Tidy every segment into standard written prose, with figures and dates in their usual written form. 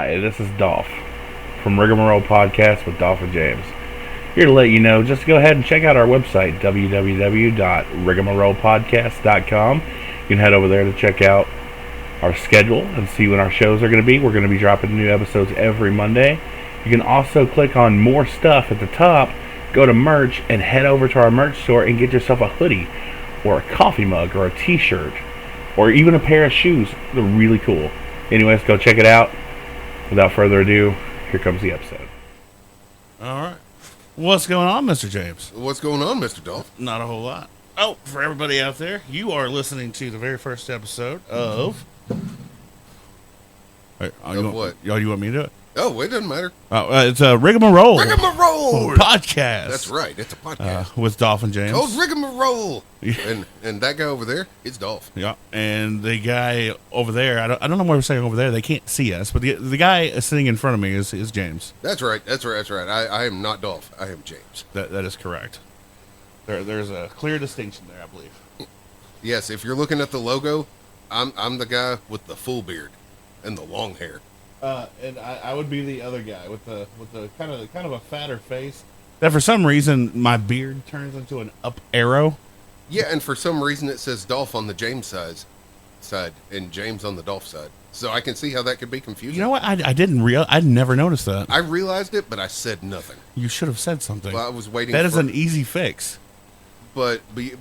Hi, this is Dolph from Rigmarole Podcast with Dolph and James. Here to let you know, just go ahead and check out our website, www.rigmarolepodcast.com. You can head over there to check out our schedule and see when our shows are going to be. We're going to be dropping new episodes every Monday. You can also click on more stuff at the top, go to merch, and head over to our merch store and get yourself a hoodie or a coffee mug or a t-shirt or even a pair of shoes. They're really cool. Anyways, go check it out. Without further ado, here comes the episode. All right. What's going on, Mr. James? What's going on, Mr. Dolph? Not a whole lot. Oh, for everybody out there, you are listening to the very first episode of... What? You want me to do it? Oh, it doesn't matter. It's a Rigmarole. Rigmarole! Podcast. That's right. It's a podcast. With Dolph and James. Called Rigmarole. And that guy over there, it's Dolph. Yeah, and the guy over there, I don't know why we're saying over there. They can't see us, but the guy sitting in front of me is James. That's right. I am not Dolph. I am James. That is correct. There's a clear distinction there, I believe. Yes, if you're looking at the logo, I'm the guy with the full beard and the long hair. And I would be the other guy with the kind of a fatter face. That for some reason my beard turns into an up arrow. Yeah, and for some reason it says Dolph on the James side and James on the Dolph side. So I can see how that could be confusing. You know what? I'd never noticed that. I realized it, but I said nothing. You should have said something. Well, I was waiting. That is an easy fix. But I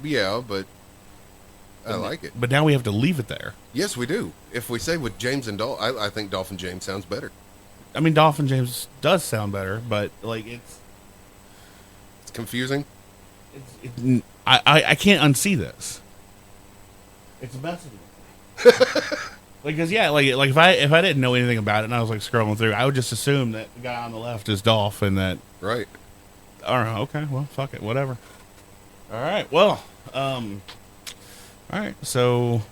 like it. But now we have to leave it there. Yes, we do. If we say with James and Dolph, I think Dolph and James sounds better. I mean, Dolph and James does sound better, but like it's confusing. I can't unsee this. It's messing with me. Like, cause yeah, like if I didn't know anything about it and I was like scrolling through, I would just assume that the guy on the left is Dolph and that. Right. All right. Okay. Well, fuck it. Whatever. All right. Well. All right. So,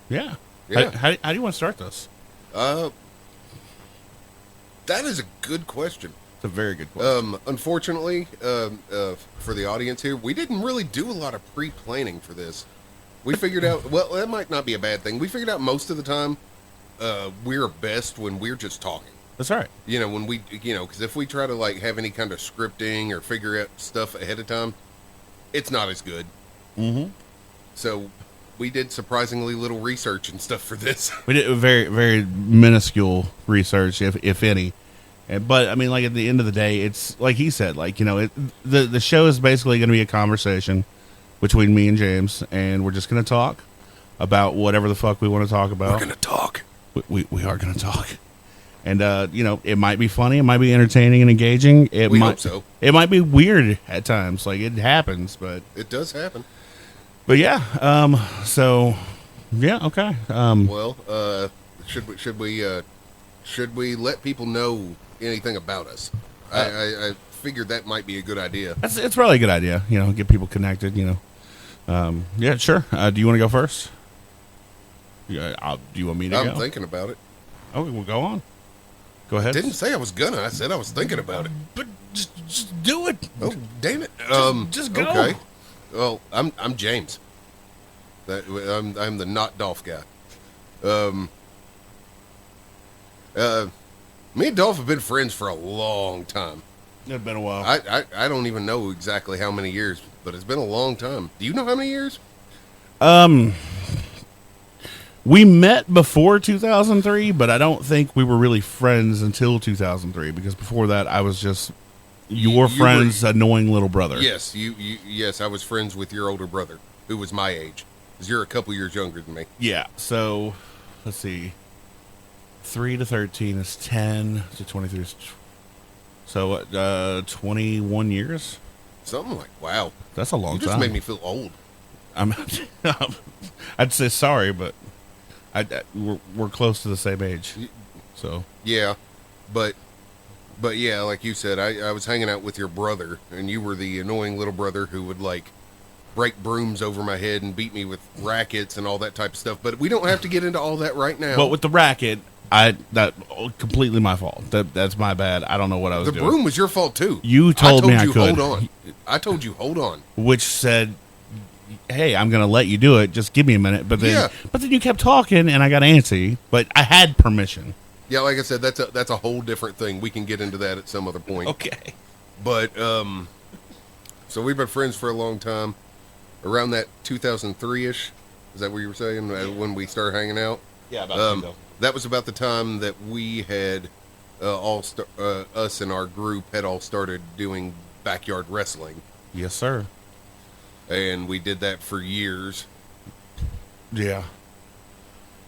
yeah. Yeah. How do you want to start this? That is a good question. It's a very good question. Unfortunately, for the audience here, we didn't really do a lot of pre-planning for this. We figured out, well, that might not be a bad thing. We figured out most of the time, we're best when we're just talking. That's right. You know, when we, because if we try to like have any kind of scripting or figure out stuff ahead of time, it's not as good. Mm-hmm. So we did surprisingly little research and stuff for this. We did very, very minuscule research, if any. But I mean, like at the end of the day, it's like he said, like the show is basically going to be a conversation between me and James, and we're just going to talk about whatever the fuck we want to talk about. We're going to talk. We are going to talk, and it might be funny, it might be entertaining and engaging. We hope so. It might be weird at times, like it happens, but it does happen. But yeah, so yeah, okay. Should we let people know anything about us? I figured that might be a good idea. It's probably a good idea, get people connected, yeah, sure. Do you want to go first? Yeah, do you want me to go? I'm thinking about it. Okay, well, go on. Go ahead. I didn't say I was gonna. I said I was thinking about it. But just do it. Oh, damn it. Just go. Okay. Well, I'm James. I'm the not Dolph guy. Me and Dolph have been friends for a long time. It's been a while. I don't even know exactly how many years, but it's been a long time. Do you know how many years? We met before 2003, but I don't think we were really friends until 2003, because before that I was just your friend's annoying little brother. Yes, yes, I was friends with your older brother, who was my age, because you're a couple years younger than me. Yeah, so let's see. 3 to 13 is 10 to 23 is so 21 years. Something like wow. That's a long time. You just made me feel old. I'd say sorry, but we're close to the same age. So yeah, but yeah, like you said, I was hanging out with your brother, and you were the annoying little brother who would like break brooms over my head and beat me with rackets and all that type of stuff. But we don't have to get into all that right now. But with the racket, that completely my fault. That's my bad. I don't know what I was doing. The broom was your fault too. You told me I could. Hold on. I told you hold on. Which said, hey, I'm going to let you do it. Just give me a minute. But then you kept talking, and I got antsy. But I had permission. Yeah, like I said, that's a whole different thing. We can get into that at some other point. Okay. But so we've been friends for a long time. Around that 2003-ish, is that what you were saying? When we started hanging out? Yeah, about That was about the time that we had us and our group had all started doing backyard wrestling, Yes, sir. and we did that for years. Yeah.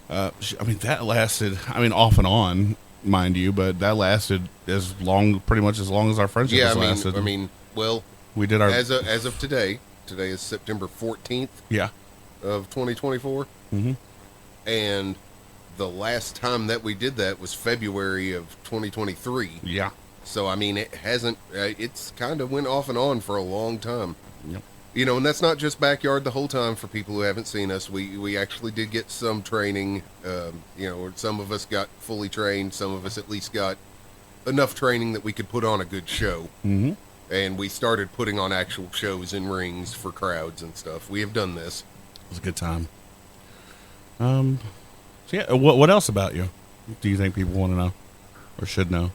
I mean, that lasted, I mean, off and on, mind you, but that lasted pretty much as long as our friendship Yeah, has lasted. well, we did our, as of today is September 14th yeah. of 2024, Mm-hmm. and the last time that we did that was February of 2023. Yeah. So I mean, it hasn't. It's kind of went off and on for a long time. Yep. You know, and that's not just backyard the whole time. For people who haven't seen us, we actually did get some training. You know, some of us got fully trained. Some of us at least got enough training that we could put on a good show. Mm-hmm. And we started putting on actual shows in rings for crowds and stuff. We have done this. It was a good time. So yeah, what else about you do you think people want to know or should know?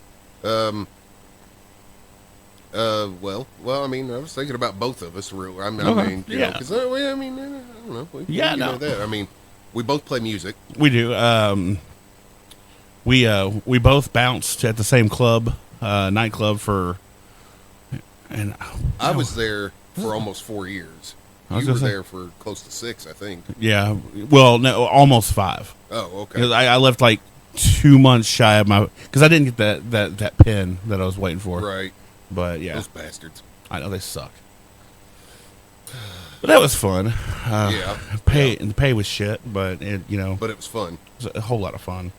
Well, I mean, I was thinking about both of us. Real, I mean, Okay. you know, because I mean, I don't know. Yeah, you know no. that. I mean, we both play music. We do. We both bounced at the same club, nightclub and I was there for almost 4 years. I was You were gonna say- there for close to 6, I think. Yeah. Well, no, almost 5. Oh, okay. 'Cause I left like 2 months shy of because I didn't get that pin that I was waiting for. Right. But yeah, Those bastards. I know they suck. But that was fun. Yeah. The pay was shit, but it But it was fun. was a whole lot of fun.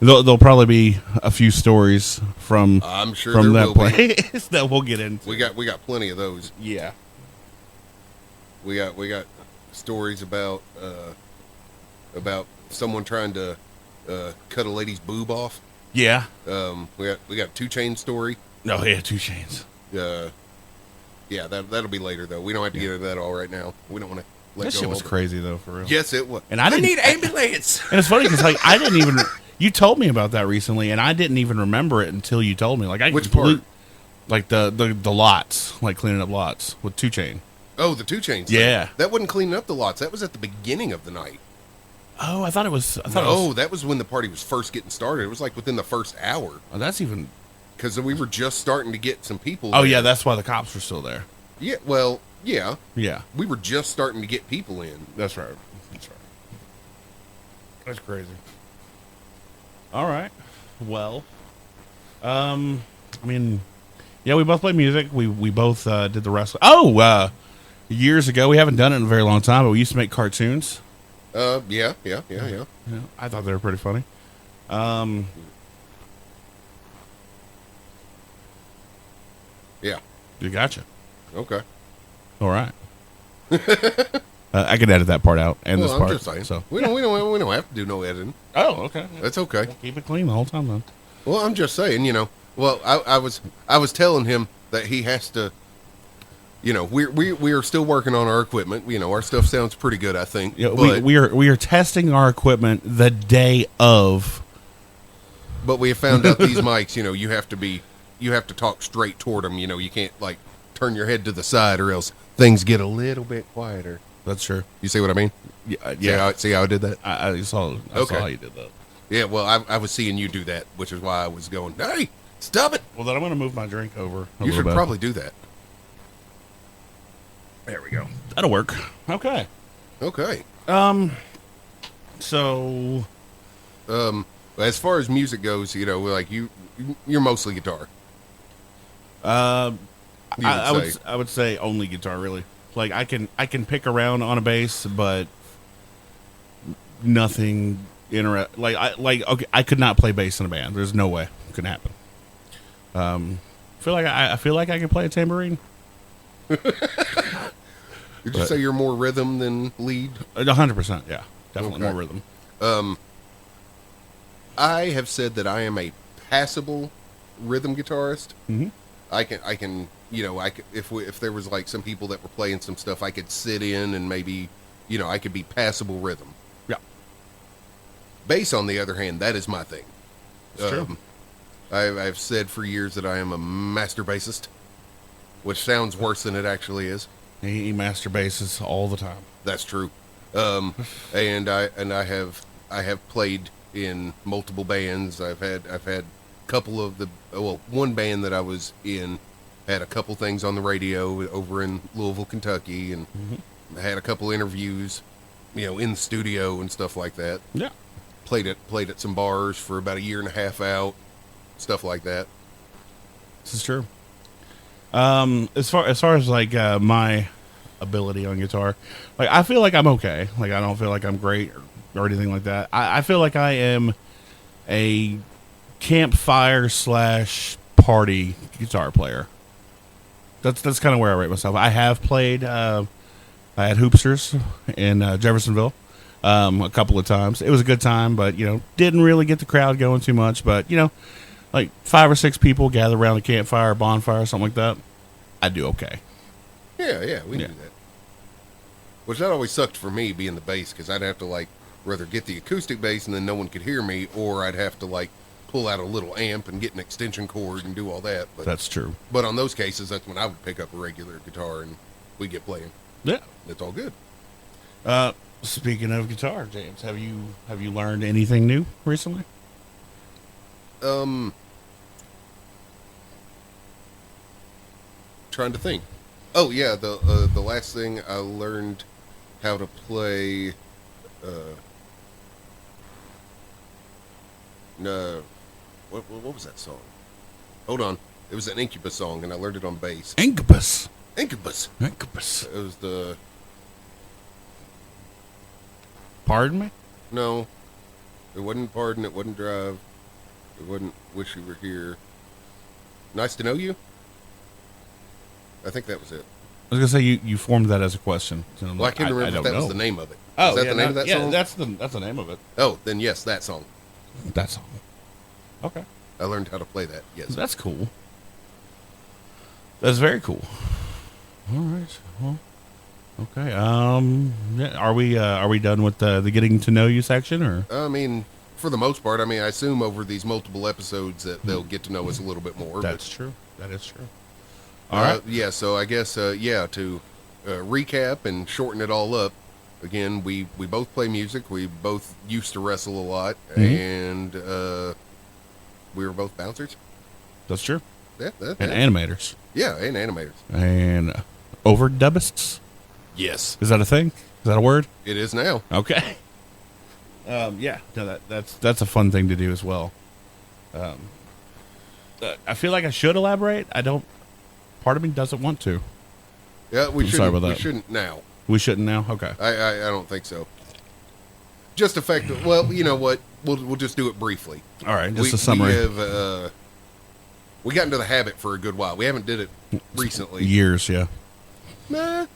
There'll probably be a few stories from I'm sure from there that will be. place that we'll get into. We got plenty of those. Yeah. We got stories about someone trying to cut a lady's boob off. Yeah. We got a 2 Chain story. No, yeah, 2 Chainz. Yeah, that'll be later though. We don't have to get into that all right now. We don't want to let That go. shit was of it. crazy though, for real. Yes, it was. And I didn't need ambulance. And it's funny because like I didn't even. You told me about that recently, and I didn't even remember it until you told me. Like I Which part? Like the lots, like cleaning up lots with 2 Chain. Oh, the 2 Chainz. Yeah. That wasn't cleaning up the lots. That was at the beginning of the night. Oh, I thought it was. That was when the party was first getting started. It was like within the first hour. Oh, that's even. Because we were just starting to get some people. Oh there. yeah, that's why the cops were still there. Yeah, well, yeah. Yeah, We were just starting to get people in. that's right. That's right. That's crazy. All right. Well, I mean, yeah, we both play music. We both did the wrestling. Oh, years ago, we haven't done it in a very long time, but we used to make cartoons. Yeah. Yeah, I thought they were pretty funny. Yeah. You gotcha. Okay. All right. I could edit that part out and Well, this I'm part. just saying. So. We don't have to do no editing. Oh, okay. That's okay. Keep it clean the whole time, then. Well, I'm just saying, Well, I was telling him that he has to. We are still working on our equipment. Our stuff sounds pretty good, I think. Yeah, but, we are testing our equipment the day of. But we have found out these mics. You have to talk straight toward them. You can't like turn your head to the side, or else things get a little bit quieter. That's true. You see what I mean? Yeah. See how I did that? I saw how you did that. Yeah. Well, I was seeing you do that, which is why I was going. Hey, stop it! Well, then I'm going to move my drink over. You should probably do that. There we go. That'll work. Okay. Okay. So. As far as music goes, like you're mostly guitar. I say. would say only guitar, really. Like I can pick around on a bass, but nothing okay, I could not play bass in a band. There's no way it could happen. I feel like I can play a tambourine. Did you say you're more rhythm than lead? 100%, yeah, definitely Okay. more rhythm. I have said that I am a passable rhythm guitarist. Mm-hmm. I can, if there was like some people that were playing some stuff, I could sit in and maybe, I could be passable rhythm. Yeah. Bass, on the other hand, that is my thing. It's true. I've said for years that I am a master bassist, which sounds worse than it actually is. He masturbates all the time. That's true. And I have played in multiple bands. I've had a couple of one band that I was in had a couple things on the radio over in Louisville, Kentucky, and had a couple interviews, in the studio and stuff like that. Yeah. Played at some bars for about a year and a half out, stuff like that. This is true. As far as like my ability on guitar, like I feel like I'm okay. Like I don't feel like I'm great or anything like that. I feel like I am a campfire / party guitar player. That's kind of where I rate myself. I have played. I had Hoopsters in Jeffersonville a couple of times. It was a good time, but didn't really get the crowd going too much. But like 5 or 6 people gather around a campfire, bonfire, something like that. I do okay. Yeah, we do that. Which that always sucked for me being the bass, because I'd have to rather get the acoustic bass and then no one could hear me, or I'd have to pull out a little amp and get an extension cord and do all that. But that's true. But on those cases, that's when I would pick up a regular guitar and we get playing. Yeah, it's all good. Speaking of guitar, James, have you learned anything new recently? Trying to think. Oh yeah, the last thing I learned how to play. What was that song? Hold on, it was an Incubus song, and I learned it on bass. Incubus. It was the. Pardon me? No, it wasn't Pardon. It wasn't Drive. It wasn't Wish You Were Here. Nice to Know You. I think that was it. I was gonna say you formed that as a question. So I can't remember if that was the name of it. Oh, is that the name of that song? Yeah, that's the name of it. Oh, then yes, that song. That song. Okay. I learned how to play that. Yes. That's cool. That's very cool. All right. Well, okay. Yeah, are we done with the getting to know you section, or? I mean, for the most part. I mean, I assume over these multiple episodes that they'll get to know us a little bit more. That's true. That is true. All right. Yeah. So I guess to recap and shorten it all up. Again, we both play music. We both used to wrestle a lot, and we were both bouncers. That's true. Yeah, and animators. Yeah, and animators. And overdubists. Yes. Is that a thing? Is that a word? It is now. Okay. Yeah. No, that's a fun thing to do as well. I feel like I should elaborate. I don't. Part of me doesn't want to. Yeah, we shouldn't. Sorry about that. We shouldn't now. We shouldn't now. Okay. I don't think so. Just effective. Well, you know what? We'll just do it briefly. All right. Just a summary. We got into the habit for a good while. We haven't did it recently. Years, yeah. Nah,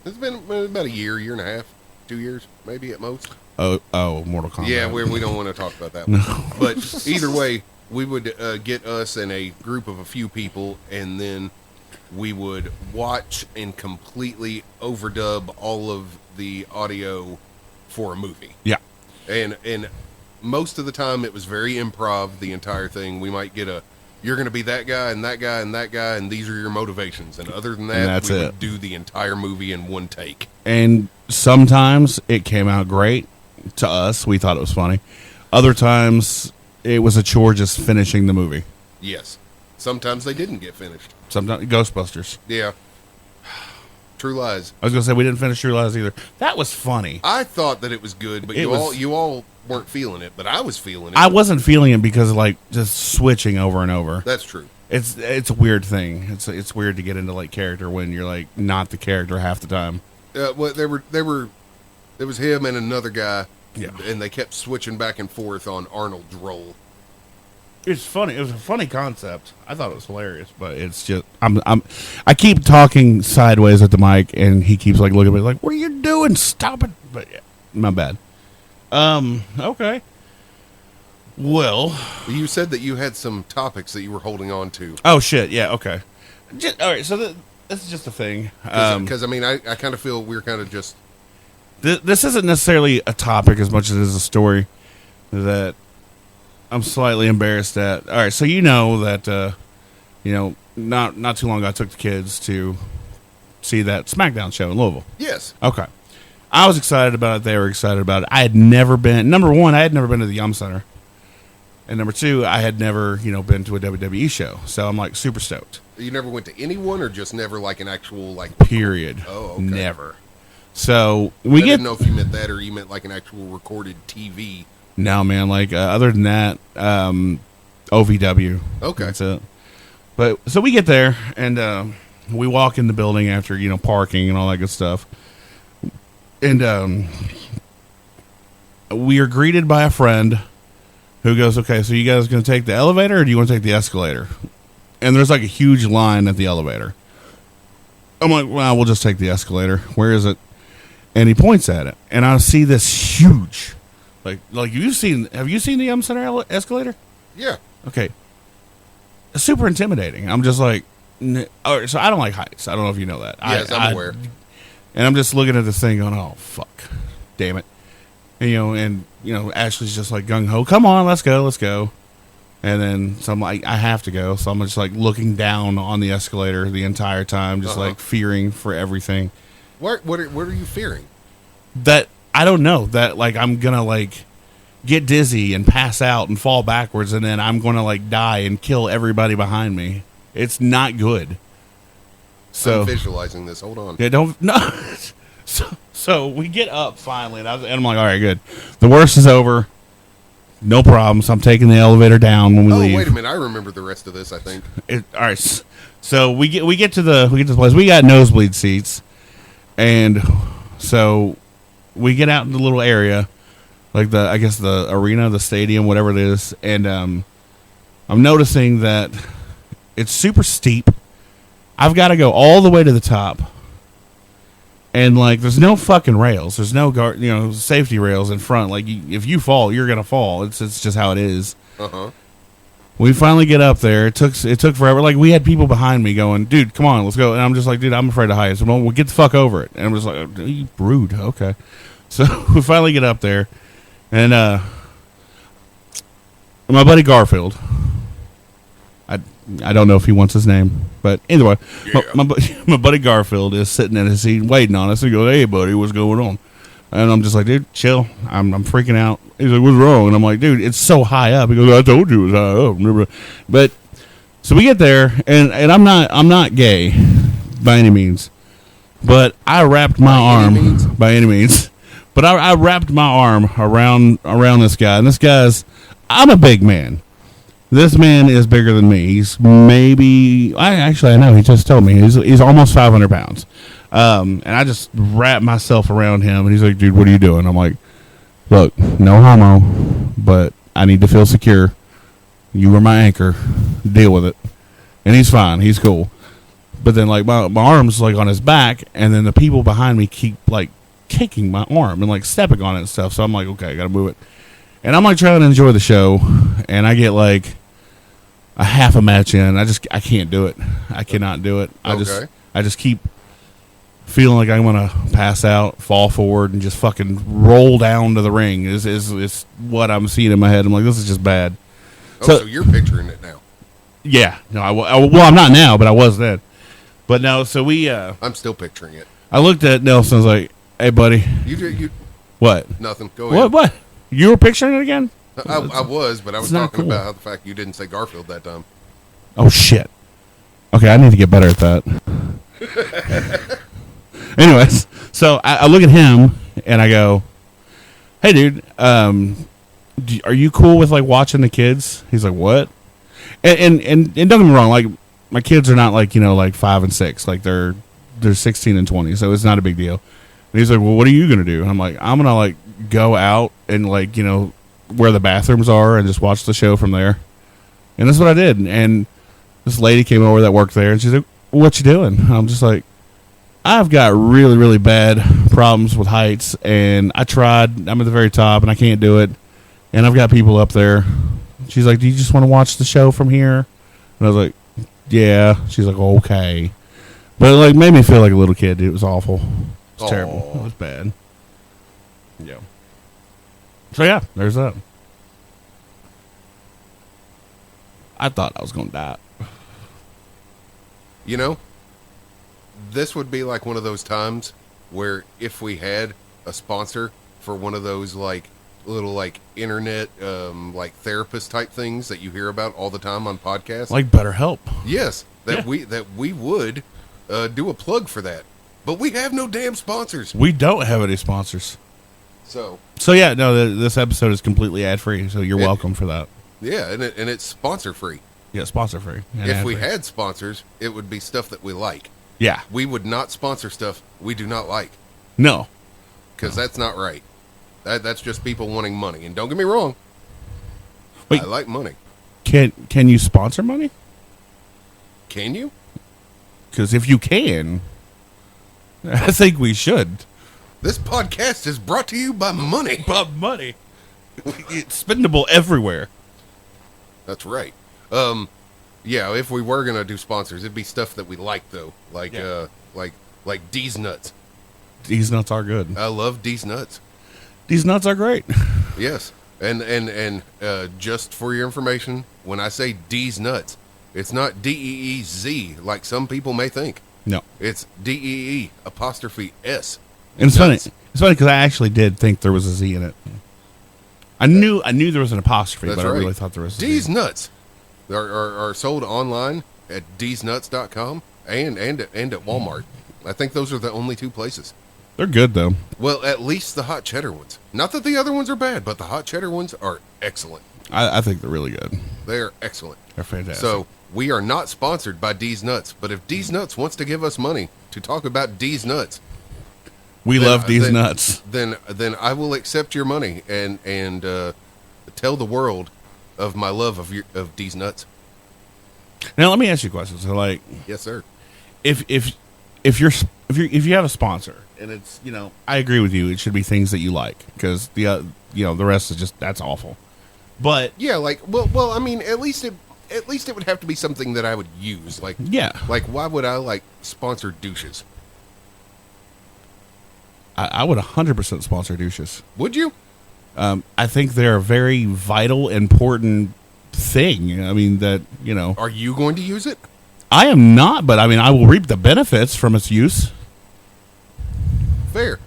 it's been about a year and a half, 2 years, maybe at most. Oh, Mortal Kombat. Yeah, we don't want to talk about that one. No. But either way, we would get us and a group of a few people, and then we would watch and completely overdub all of the audio for a movie. Yeah. And most of the time it was very improv, the entire thing. We might get you're going to be that guy and that guy and that guy, and these are your motivations. And other than that, we would do the entire movie in one take. And sometimes it came out great to us. We thought it was funny. Other times it was a chore just finishing the movie. Yes. Sometimes they didn't get finished. Sometimes Ghostbusters. Yeah. True Lies. I was going to say we didn't finish True Lies either. That was funny. I thought that it was good, but you all weren't feeling it, but I was feeling it. I wasn't feeling it because just switching over and over. That's true. It's a weird thing. It's weird to get into character when you're not the character half the time. Well, there was him and another guy. Yeah. And they kept switching back and forth on Arnold's role. It's funny. It was a funny concept. I thought it was hilarious, but it's just I keep talking sideways at the mic, and he keeps looking at me like, "What are you doing? Stop it!" But yeah, my bad. Okay. Well, you said that you had some topics that you were holding on to. Oh shit! Yeah. Okay. All right. So this is just a thing. Because I mean, I kind of feel we're kind of just. This isn't necessarily a topic as much as it is a story. that I'm slightly embarrassed at. All right, so you know that not too long ago I took the kids to see that SmackDown show in Louisville. Yes. Okay. I was excited about it. They were excited about it. I had never been, number one, I had never been to the Yum Center. And number two, I had never, been to a WWE show. So I'm like super stoked. You never went to anyone, or just never like an actual like period. Oh, okay. Never. So I didn't know if you meant that or you meant like an actual recorded TV. No, man. Like other than that, OVW. Okay. That's it. But so we get there and we walk in the building after parking and all that good stuff, and we are greeted by a friend who goes, "Okay, so you guys going to take the elevator or do you want to take the escalator?" And there's like a huge line at the elevator. I'm like, "Well, we'll just take the escalator. Where is it?" And he points at it, and I see this huge, like have you seen the Yum Center escalator? Yeah. Okay. Super intimidating. I'm just like, so I don't like heights. I don't know if you know that. Yes, I'm aware. And I'm just looking at this thing going, oh, fuck. Damn it. And Ashley's just like gung-ho. Come on, let's go. And then so I'm like, I have to go. So I'm just like looking down on the escalator the entire time, just like fearing for everything. What are you fearing? That, I don't know. That like I'm going to like get dizzy and pass out and fall backwards, and then I'm going to like die and kill everybody behind me. It's not good. So I'm visualizing this. Hold on. Yeah, don't no. So we get up finally, and I'm like, all right, good. The worst is over. No problems. I'm taking the elevator down when we leave. Oh, wait a minute. I remember the rest of this. I think. All right. So we get to the place. We got nosebleed seats, and so we get out in the little area. Like the arena, the stadium, whatever it is, and I'm noticing that it's super steep. I've got to go all the way to the top, and like there's no fucking rails. There's no safety rails in front. Like if you fall, you're gonna fall. It's just how it is. We finally get up there. It took forever. Like we had people behind me going, "Dude, come on, let's go." And I'm just like, "Dude, I'm afraid of heights." Well, we'll get the fuck over it. And I'm just like, "You rude." Okay, so we finally get up there. And my buddy Garfield, I don't know if he wants his name, but anyway, yeah. my buddy Garfield is sitting in his seat waiting on us. He goes, "Hey, buddy, what's going on?" And I'm just like, "Dude, chill. I'm freaking out." He's like, "What's wrong?" And I'm like, "Dude, it's so high up." He goes, "I told you it was high up." Remember? But so we get there, and I'm not gay by any means, but I wrapped my arm by any means. But I wrapped my arm around this guy, and this guy's, I'm a big man. This man is bigger than me. He's maybe, I know, he just told me, he's almost 500 pounds. And I just wrapped myself around him, and he's like, "Dude, what are you doing?" I'm like, "Look, no homo, but I need to feel secure. You were my anchor. Deal with it." And he's fine. He's cool. But then, like, my arm's, like, on his back, and then the people behind me keep, like, kicking my arm and like stepping on it and stuff. So I'm like, okay, I gotta move it. And I'm like trying to enjoy the show, and I get like a half a match in. I can't do it. I cannot do it. I just keep feeling like I'm gonna pass out, fall forward, and just fucking roll down to the ring. Is what I'm seeing in my head. I'm like, this is just bad. So you're picturing it now? Yeah. No, I'm not now, but I was then. But no, so we. I'm still picturing it. I looked at Nelson. I was like, "Hey, buddy." You What? Nothing. Go ahead. What? You were picturing it again? I was, but I was talking about how the fact you didn't say Garfield that time. Oh, shit. Okay, I need to get better at that. Anyways, so I look at him, and I go, "Hey, dude, are you cool with, like, watching the kids?" He's like, "What?" And don't get me wrong, like, my kids are not, like, like 5 and 6. Like, they're 16 and 20, so it's not a big deal. And he's like, "Well, what are you going to do?" And I'm like, "I'm going to, like, go out and, like, where the bathrooms are and just watch the show from there." And that's what I did. And this lady came over that worked there, and she's like, "What you doing?" And I'm just like, "I've got really, really bad problems with heights, and I tried. I'm at the very top, and I can't do it. And I've got people up there." She's like, "Do you just want to watch the show from here?" And I was like, "Yeah." She's like, "Okay." But it, like, made me feel like a little kid. It was awful. It was terrible. It was bad. Yeah. So, yeah, there's that. I thought I was going to die. You know, this would be like one of those times where if we had a sponsor for one of those like little like internet like therapist type things that you hear about all the time on podcasts, Like BetterHelp. yes, that we would do a plug for that, but we have no damn sponsors. We don't have any sponsors. So yeah, no, this episode is completely ad free, so you're welcome for that. yeah, and it's sponsor free. Yeah, sponsor free. If we had sponsors, it would be stuff that we like. Yeah. We would not sponsor stuff we do not like, No. because that's not right. That's just people wanting money. And don't get me wrong, Wait. I like money. Can you sponsor money? Can you? Because if you can, I think we should. This podcast is brought to you by money. But money. It's spendable everywhere. That's right. Yeah, if we were gonna do sponsors, it'd be stuff that we like though, like like D's nuts. These nuts are good. I love D's nuts. These nuts are great. Yes, and just for your information, when I say D's nuts, it's not DEEZ like some people may think. No. It's DEE''S. And it's funny. Nuts. It's funny because I actually did think there was a Z in it. I knew there was an apostrophe, That's but I right. really thought there was a D's Z. nuts are sold online at dsnuts.com and at Walmart. I think those are the only two places. They're good though. Well, at least the hot cheddar ones. Not that the other ones are bad, but the hot cheddar ones are excellent. I think they're really good. They are excellent. They're fantastic. So we are not sponsored by D's Nuts, but if D's Nuts wants to give us money to talk about D's Nuts, we love these nuts. Then I will accept your money and tell the world of my love of D's Nuts. Now let me ask you a question. So like, Yes, sir. if you have a sponsor and it's, I agree with you, it should be things that you like, because the rest is just, that's awful. But Yeah, like well, I mean, at least it would have to be something that I would use. Like yeah, like why would I like sponsor douches? I would 100% sponsor douches. Would you? I think they're a very vital, important thing. I mean that Are you going to use it? I am not, but I mean I will reap the benefits from its use. Fair.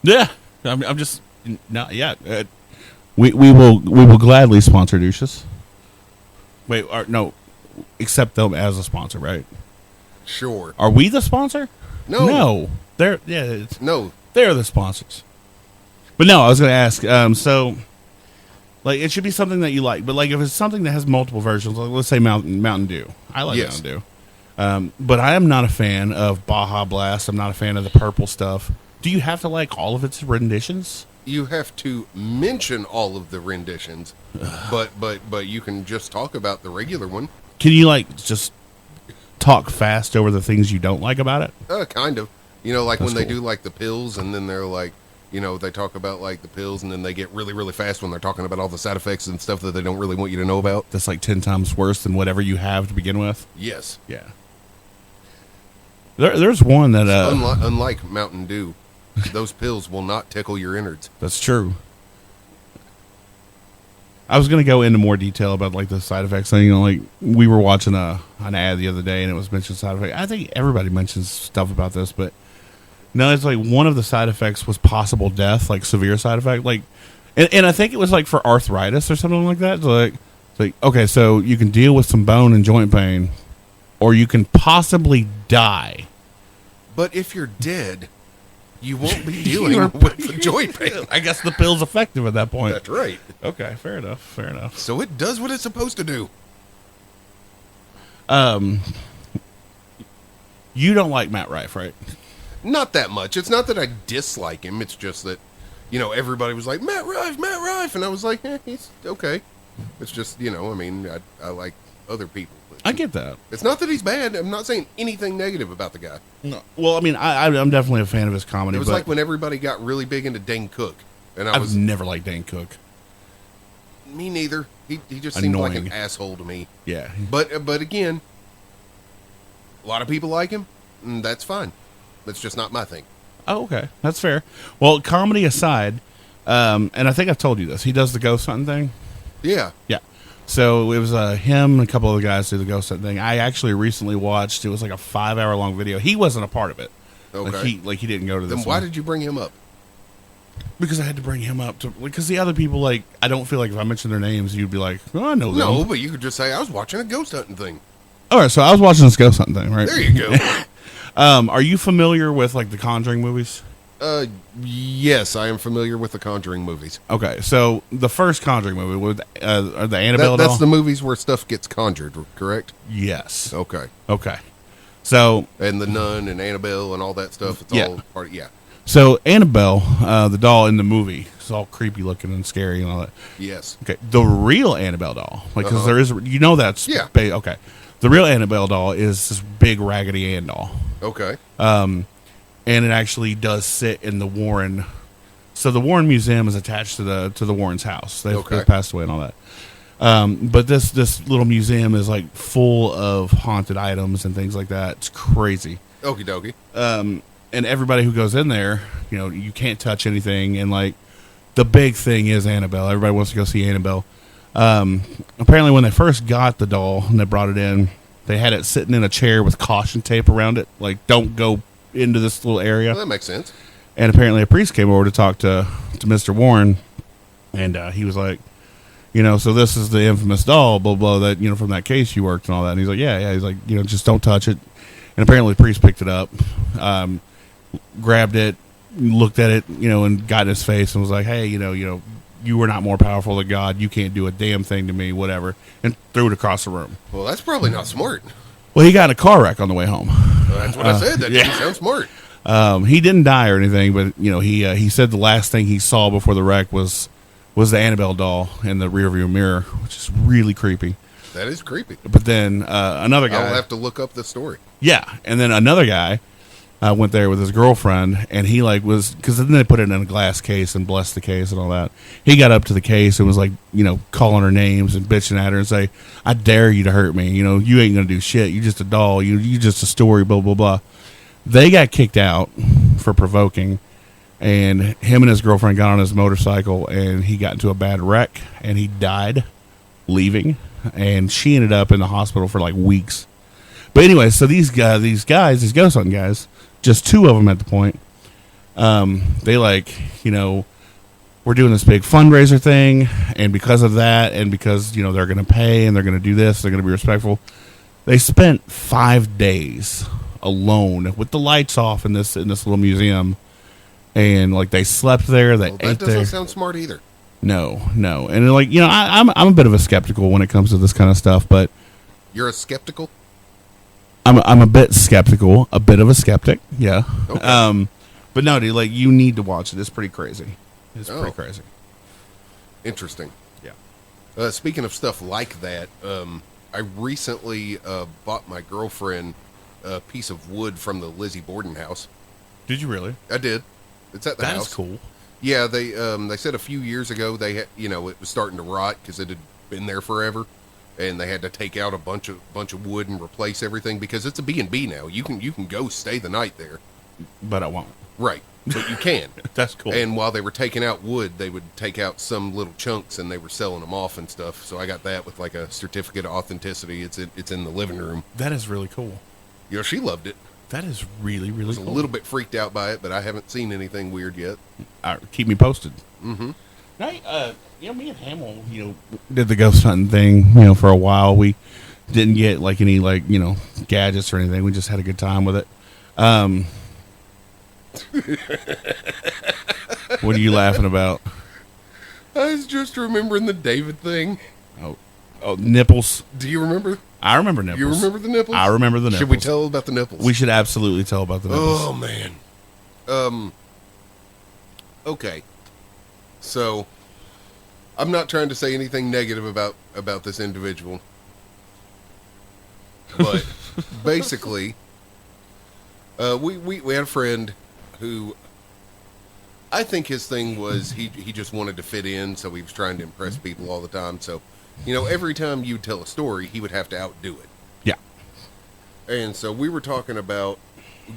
Yeah, I'm just not yet. We will gladly sponsor douches. Wait, no, accept them as a sponsor, right? Sure. Are we the sponsor? No. They're No. they're the sponsors. But no, I was going to ask. So, like, it should be something that you like. But like, if it's something that has multiple versions, like let's say Mountain Dew. I like Yes. Mountain Dew. But I am not a fan of Baja Blast. I'm not a fan of the purple stuff. Do you have to like all of its renditions? You have to mention all of the renditions, but you can just talk about the regular one. Can you like just talk fast over the things you don't like about it? Kind of. Like That's when they cool. do like the pills, and then they're like, they talk about like the pills, and then they get really, really fast when they're talking about all the side effects and stuff that they don't really want you to know about. That's like 10 times worse than whatever you have to begin with. Yes. Yeah. There's one that Unlike Mountain Dew, those pills will not tickle your innards. that's true. I was going to go into more detail about like the side effects thing. Like we were watching an ad the other day, and it was mentioned side effects. I think everybody mentions stuff about this, but no, it's like one of the side effects was possible death, like severe side effect. Like, and I think it was like for arthritis or something like that. So like, it's like okay, so you can deal with some bone and joint pain, or you can possibly die. But if you're dead, you won't be dealing with the joint pain. I guess the pill's effective at that point. That's right. Okay, fair enough. So it does what it's supposed to do. You don't like Matt Rife, right? Not that much. It's not that I dislike him. It's just that, everybody was like, Matt Rife. And I was like, he's okay. It's just, I mean, I like other people. But I get that. it's not that he's bad. I'm not saying anything negative about the guy. No. Well, I mean, I'm definitely a fan of his comedy. It was but like when everybody got really big into Dane Cook. And I I've was, never liked Dane Cook. me neither. He just seemed like Annoying. an asshole to me. Yeah. But again, a lot of people like him, and that's fine. That's just not my thing. Oh, okay. That's fair. Well, comedy aside, and I think I've told you this, he does the ghost hunting thing. Yeah. Yeah. So it was him and a couple of the guys do the ghost hunting thing. I actually recently watched. It was like a 5-hour long video. He wasn't a part of it. Okay. Like he didn't go to this. Then why one. did you bring him up? Because I had to bring him up to because the other people I don't feel like if I mentioned their names you'd be like, oh, I know them. No, but you could just say I was watching a ghost hunting thing. All right, so I was watching this ghost hunting thing, right? There you go. Are you familiar with like the Conjuring movies? Yes, I am familiar with the Conjuring movies. Okay, so the first Conjuring movie with the Annabelle doll. That's the movies where stuff gets conjured, correct? Yes. Okay. Okay. So And the Nun and Annabelle and all that stuff. It's Yeah. all part of, yeah. So Annabelle, the doll in the movie, it's all creepy looking and scary and all that. Yes. Okay, the real Annabelle doll, because there is, that's Yeah. okay. The real Annabelle doll is this big Raggedy Ann doll, Okay. and it actually does sit in the Warren. So the Warren Museum is attached to the Warren's house. They've passed away and all that. But this little museum is like full of haunted items and things like that. It's crazy. Okie dokie. And everybody who goes in there, you can't touch anything. And like the big thing is Annabelle. Everybody wants to go see Annabelle. Apparently, when they first got the doll and they brought it in, they had it sitting in a chair with caution tape around it, like don't go into this little area. Well, that makes sense. And apparently, a priest came over to talk to Mr. Warren, and he was like, so this is the infamous doll, blah blah. That from that case you worked and all that. And he's like, yeah. He's like, just don't touch it. And apparently, the priest picked it up. Grabbed it, looked at it, and got in his face and was like, "Hey, you are not more powerful than God. You can't do a damn thing to me, whatever." And threw it across the room. Well, that's probably not smart. Well, he got in a car wreck on the way home. Well, that's what I said. That didn't sound smart. He didn't die or anything, but he said the last thing he saw before the wreck was the Annabelle doll in the rearview mirror, which is really creepy. That is creepy. But then another guy. I'll have to look up the story. Yeah, and then another guy went there with his girlfriend, and he because then they put it in a glass case and blessed the case and all that. He got up to the case and was like, calling her names and bitching at her and say, "I dare you to hurt me. You ain't gonna do shit. You just a doll. You just a story. Blah blah blah." They got kicked out for provoking, and him and his girlfriend got on his motorcycle, and he got into a bad wreck, and he died leaving, and she ended up in the hospital for like weeks. But anyway, so these ghost hunting guys, just two of them at the point, they we're doing this big fundraiser thing, and because of that, and because they're going to pay and they're going to do this, they're going to be respectful. They spent 5 days alone with the lights off in this little museum, and they slept there. They ate there. That doesn't sound smart either. No, and I'm a bit of a skeptical when it comes to this kind of stuff, but you're a skeptical. I'm a bit skeptical, a bit of a skeptic, yeah. Okay. But no, dude, you need to watch it. It's pretty crazy. It's pretty crazy. Interesting. Yeah. Speaking of stuff like that, I recently bought my girlfriend a piece of wood from the Lizzie Borden house. Did you really? I did. It's at the house. That's cool. Yeah, they said a few years ago they had, it was starting to rot because it had been there forever. And they had to take out a bunch of wood and replace everything because it's a B&B now. You can go stay the night there, but I won't. Right, but you can. That's cool. And while they were taking out wood, they would take out some little chunks and they were selling them off and stuff. So I got that with like a certificate of authenticity. It's in the living room. That is really cool. She loved it. That is really really cool. A little bit freaked out by it, but I haven't seen anything weird yet. Keep me posted. Mm-hmm. Now, me and Hamill, did the ghost hunting thing, for a while. We didn't get any gadgets or anything. We just had a good time with it. What are you laughing about? I was just remembering the David thing. Oh, nipples. Do you remember? I remember nipples. You remember the nipples? I remember the nipples. Should we tell about the nipples? We should absolutely tell about the nipples. Oh man. Okay. So, I'm not trying to say anything negative about this individual, but basically, we had a friend who I think his thing was he just wanted to fit in, so he was trying to impress people all the time. So, every time you tell a story, he would have to outdo it. Yeah. And so we were talking about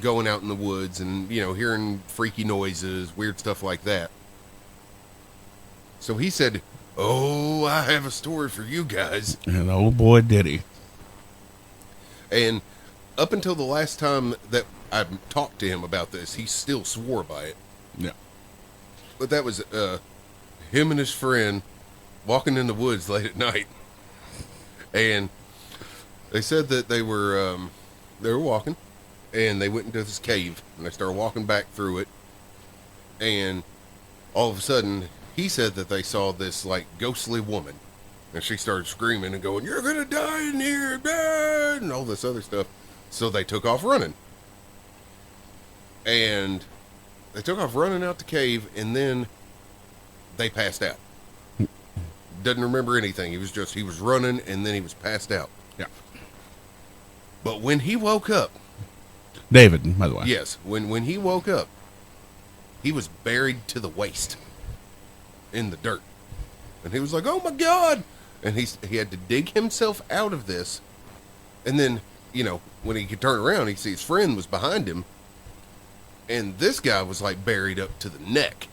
going out in the woods and hearing freaky noises, weird stuff like that. So he said Oh, I have a story for you guys. And oh boy, did he. And up until the last time that I talked to him about this, he still swore by it. Yeah. But that was him and his friend walking in the woods late at night. And they said that they were walking, and they went into this cave, and they started walking back through it. And all of a sudden, he said that they saw this, like, ghostly woman. And she started screaming and going, "You're going to die in here, Dad!" and all this other stuff. So they took off running. And they took off running out the cave, and then they passed out. Doesn't remember anything. He was running, and then he was passed out. Yeah. But when he woke up... David, by the way. Yes, when he woke up, he was buried to the waist in the dirt. And he was like, "Oh my God!" And he had to dig himself out of this. And then, when he could turn around, he see his friend was behind him. And this guy was like buried up to the neck.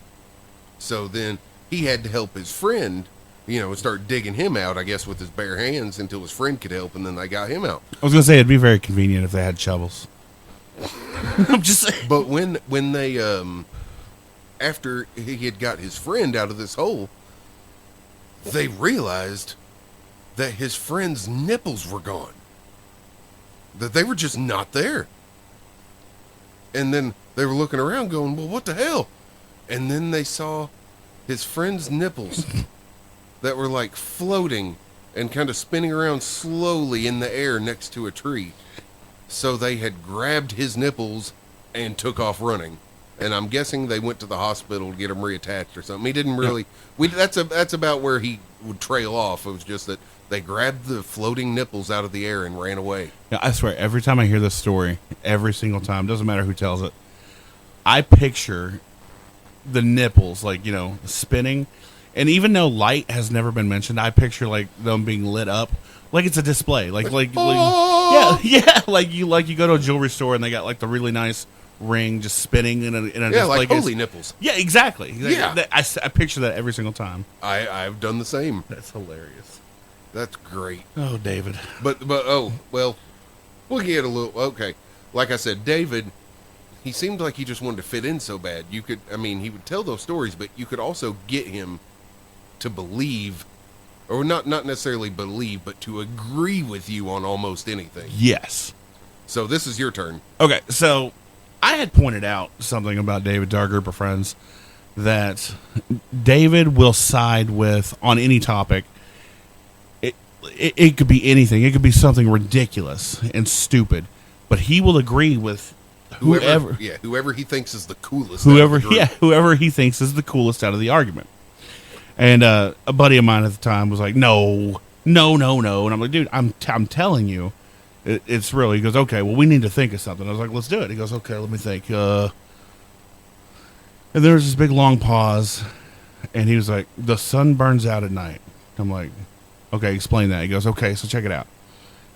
So then he had to help his friend, and start digging him out, I guess, with his bare hands until his friend could help, and then they got him out. I was going to say, it'd be very convenient if they had shovels. I'm just saying. But when they, after he had got his friend out of this hole, they realized that his friend's nipples were gone. That they were just not there. And then they were looking around going, "Well, what the hell?" And then they saw his friend's nipples that were like floating and kind of spinning around slowly in the air next to a tree. So they had grabbed his nipples and took off running. And I'm guessing they went to the hospital to get him reattached or something. He didn't really... That's about where he would trail off. It was just that they grabbed the floating nipples out of the air and ran away. Yeah, I swear, every time I hear this story, every single time, doesn't matter who tells it, I picture the nipples, like, spinning. And even though light has never been mentioned, I picture, like, them being lit up. Like it's a display. Like yeah, like you go to a jewelry store and they got, like, the really nice ring just spinning in a yeah, like holy nipples. Yeah, exactly. Yeah. I picture that every single time. I've done the same. That's hilarious. That's great. Oh, David. But oh, well, we'll get a little... Okay. Like I said, David, he seemed like he just wanted to fit in so bad. He would tell those stories, but you could also get him to believe, or not necessarily believe, but to agree with you on almost anything. Yes. So this is your turn. Okay, so I had pointed out something about David to our group of friends, that David will side with, on any topic, it could be anything. It could be something ridiculous and stupid, but he will agree with whoever he thinks is the coolest. Whoever he thinks is the coolest out of the argument. And a buddy of mine at the time was like, no. And I'm like, dude, I'm telling you, it's real. He goes, okay, well, we need to think of something. I was like, let's do it. He goes, okay, let me think. And there was this big long pause, and he was like, the sun burns out at night. I'm like, okay, explain that. He goes, okay, so check it out.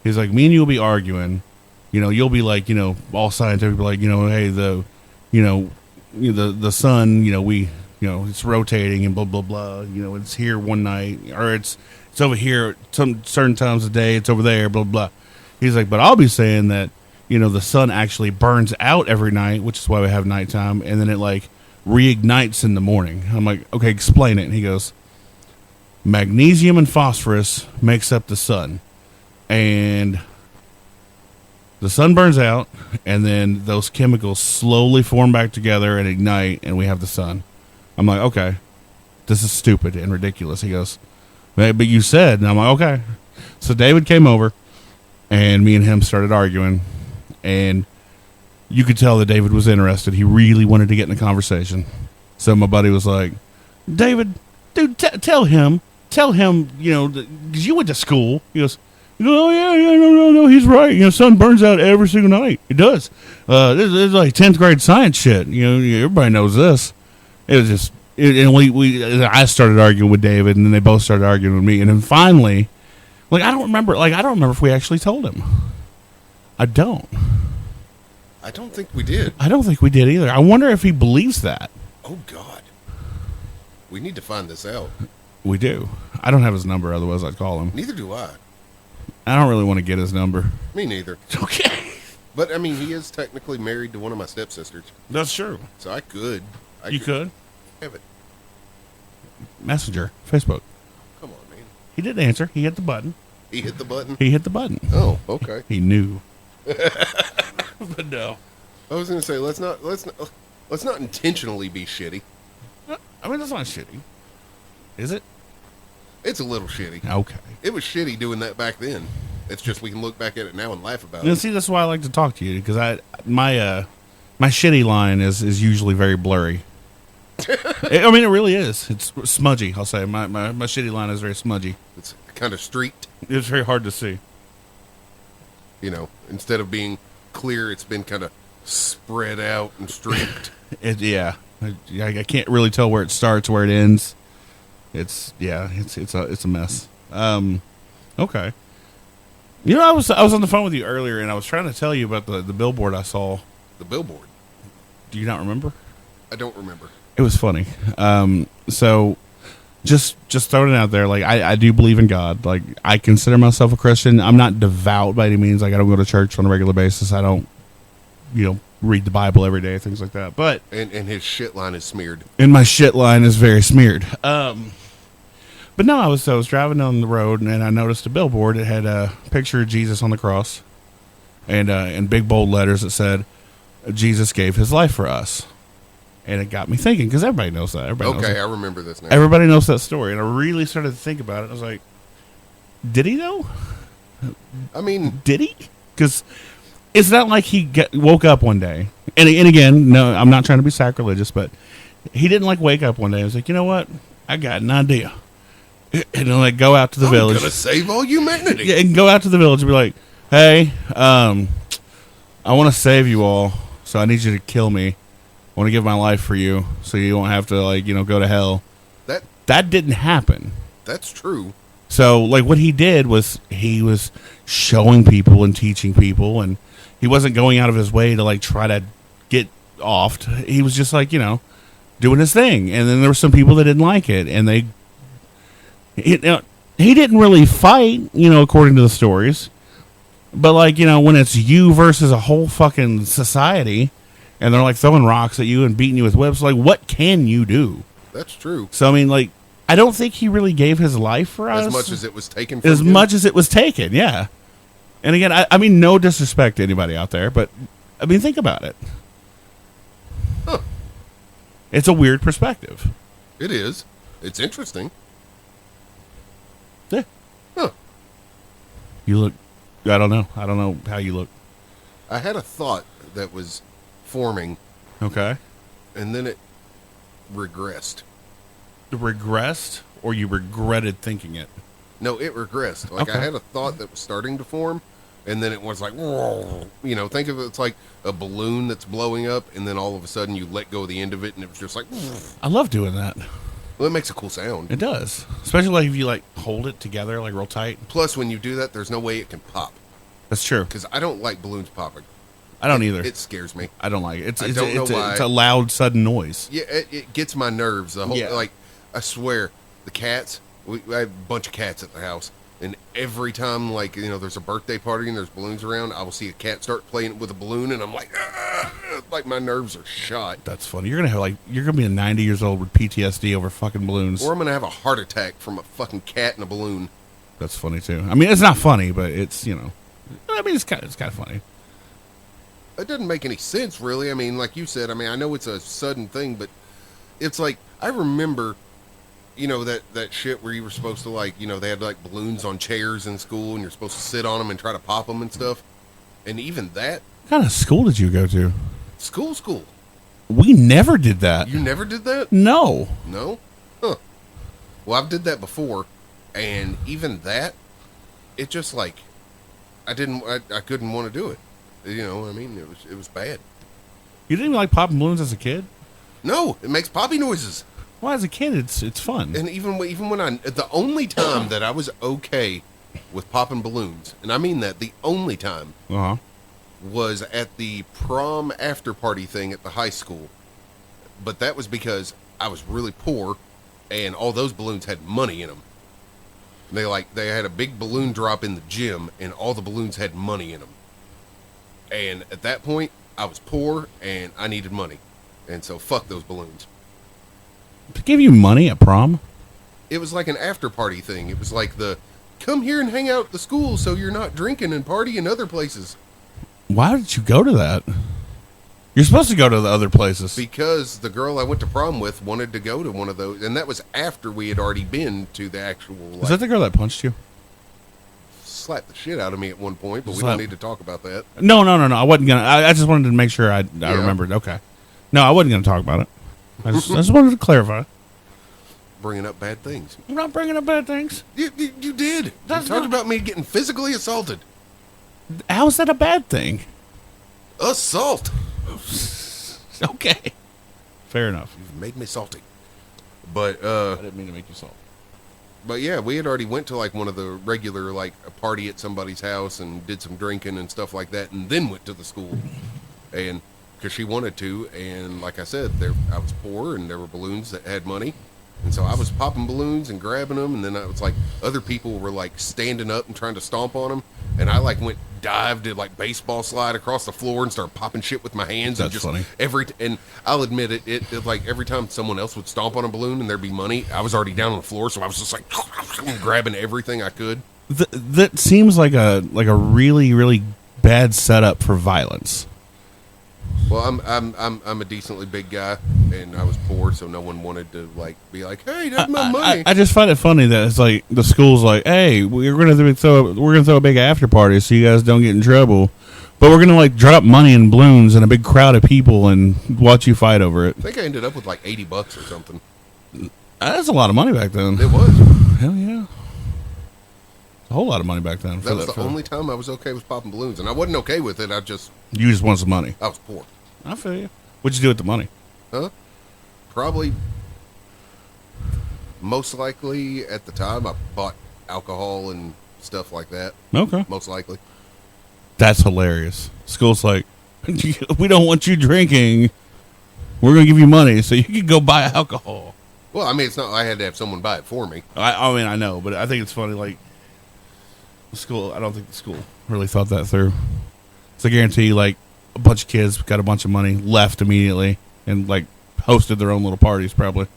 He's like, me and you will be arguing. You'll be like, all scientific, like, hey, the sun, it's rotating and blah, blah, blah. It's here one night, or it's over here at some certain times of day. It's over there, blah, blah. He's like, but I'll be saying that, the sun actually burns out every night, which is why we have nighttime, and then it, like, reignites in the morning. I'm like, okay, explain it. And he goes, magnesium and phosphorus makes up the sun. And the sun burns out, and then those chemicals slowly form back together and ignite, and we have the sun. I'm like, okay, this is stupid and ridiculous. He goes, but you said, and I'm like, okay. So David came over, and me and him started arguing, and you could tell that David was interested. He really wanted to get in a conversation. So my buddy was like, David, dude, tell him, because you went to school. He goes, oh, yeah, no, he's right. Sun burns out every single night. It does. This is like 10th grade science shit. Everybody knows this. It was just, I started arguing with David, and then they both started arguing with me. And then finally, I don't remember if we actually told him. I don't think we did. I don't think we did either. I wonder if he believes that. Oh, God. We need to find this out. We do. I don't have his number, otherwise I'd call him. Neither do I. I don't really want to get his number. Me neither. Okay. But, I mean, he is technically married to one of my stepsisters. That's true. So I could. You could? Have it. Messenger. Facebook. Come on, man. He didn't answer. He hit the button. He hit the button? He hit the button. Oh, okay. He knew. But no. I was going to say, let's not intentionally be shitty. I mean, that's not shitty. Is it? It's a little shitty. Okay. It was shitty doing that back then. It's just we can look back at it now and laugh about And it. see, that's why I like to talk to you, because my shitty line is usually very blurry. I mean, it really is. It's smudgy, I'll say. My shitty line is very smudgy. It's kind of streaked. It's very hard to see. You know, instead of being clear, it's been kind of spread out and streaked. Yeah. I can't really tell where it starts, where it ends. It's a mess. Okay. You know, I was on the phone with you earlier, and I was trying to tell you about the billboard I saw. The billboard? Do you not remember? I don't remember. It was funny. So just throwing it out there, like I do believe in God. Like I consider myself a Christian. I'm not devout by any means. Like I don't go to church on a regular basis. I don't, read the Bible every day, things like that. But and his shit line is smeared. And my shit line is very smeared. But no, I was driving down the road and I noticed a billboard. It had a picture of Jesus on the cross, and in big bold letters it said, "Jesus gave his life for us." And it got me thinking, because everybody knows that. Okay, I remember this now. Everybody knows that story, and I really started to think about it. I was like, did he though? I mean, did he? Because it's not like he woke up one day, and again, no, I'm not trying to be sacrilegious, but he didn't like wake up one day and was like, you know what? I got an idea. And then like go out to the village. I'm gonna save all humanity. Yeah, and go out to the village and be like, hey, I want to save you all, so I need you to kill me. I want to give my life for you, so you won't have to go to hell. That didn't happen. That's true. So what he did was he was showing people and teaching people, and he wasn't going out of his way to try to get offed. He was just doing his thing. And then there were some people that didn't like it, and he didn't really fight, according to the stories. But when it's you versus a whole fucking society, and they're throwing rocks at you and beating you with whips, what can you do? That's true. So I mean, I don't think he really gave his life for us. As much as it was taken from him? Much as it was taken, yeah. And again, I mean, no disrespect to anybody out there, but I mean, think about it. Huh. It's a weird perspective. It is. It's interesting. Yeah. Huh. You look, I don't know how you look. I had a thought that was forming. Okay. And then it regressed. Regressed, or you regretted thinking it? No, it regressed. Okay. I had a thought that was starting to form, and then it was whoa. Think of it's like a balloon that's blowing up, and then all of a sudden you let go of the end of it, and it was just I love doing that. Well, it makes a cool sound. It does. Especially if you hold it together real tight. Plus, when you do that, there's no way it can pop. That's true. Because I don't like balloons popping. I don't either. It scares me. I don't like it. I don't know why. It's a loud, sudden noise. Yeah, it gets my nerves. The whole I swear, the cats. I have a bunch of cats at the house, and every time there's a birthday party and there's balloons around, I will see a cat start playing with a balloon, and I'm like my nerves are shot. That's funny. You're gonna be 90 years old with PTSD over fucking balloons, or I'm gonna have a heart attack from a fucking cat and a balloon. That's funny too. I mean, it's not funny, but it's I mean, it's kind of funny. It doesn't make any sense, really. I mean, like you said, I know it's a sudden thing, but it's I remember, that shit where you were supposed to they had balloons on chairs in school, and you're supposed to sit on them and try to pop them and stuff. And even that. What kind of school did you go to? School. We never did that. You never did that? No. No? Huh. Well, I've did that before, and even that, it just I couldn't want to do it. It was bad. You didn't even like popping balloons as a kid? No, it makes poppy noises. Well, as a kid, it's fun. And even when the only time that I was okay with popping balloons, and I mean that, the only time was at the prom after party thing at the high school. But that was because I was really poor, and all those balloons had money in them. They had a big balloon drop in the gym, and all the balloons had money in them. And at that point, I was poor and I needed money, and so fuck those balloons. To give you money at prom? It was like an after party thing. It was like the come here and hang out at the school so you're not drinking and partying other places. Why did you go to that? You're supposed to go to the other places. Because the girl I went to prom with wanted to go to one of those, and that was after we had already been to the actual. Is that the girl that punched you? Slapped the shit out of me at one point, but we don't need to talk about that. No. I wasn't gonna. I just wanted to make sure I remembered. Okay. No, I wasn't gonna talk about it. I just wanted to clarify. Bringing up bad things. I'm not bringing up bad things. You did. That's you talked about me getting physically assaulted. How is that a bad thing? Assault. Okay. Fair enough. You've made me salty. But I didn't mean to make you salty. But yeah, we had already went to like one of the regular like a party at somebody's house and did some drinking and stuff like that, and then went to the school, and because she wanted to, and like I said, I was poor and there were balloons that had money, and so I was popping balloons and grabbing them, and then I was like other people were like standing up and trying to stomp on them, and I like did like baseball slide across the floor and started popping shit with my hands. That's and just funny. And I'll admit it like every time someone else would stomp on a balloon and there'd be money, I was already down on the floor, so I was just like grabbing everything I could. That seems like a really, really bad setup for violence. Well, I'm a decently big guy, and I was poor, so no one wanted to like be like, "Hey, that's my money." I just find it funny that it's like the school's like, "Hey, we're gonna throw a big after party so you guys don't get in trouble, but we're gonna like drop money in balloons and a big crowd of people and watch you fight over it." I think I ended up with like $80 or something. That's a lot of money back then. It was. Hell yeah, a whole lot of money back then. That was the only time I was okay with popping balloons, and I wasn't okay with it. You just want some money. I was poor. I feel you. What'd you do with the money? Huh? Probably, most likely at the time, I bought alcohol and stuff like that. Okay. Most likely. That's hilarious. School's like, we don't want you drinking. We're going to give you money so you can go buy alcohol. Well, I mean, it's not, I had to have someone buy it for me. I mean, I know, but I think it's funny, like, the school, I don't think the school really thought that through. So I guarantee you, like, a bunch of kids got a bunch of money, left immediately, and, like, hosted their own little parties, probably.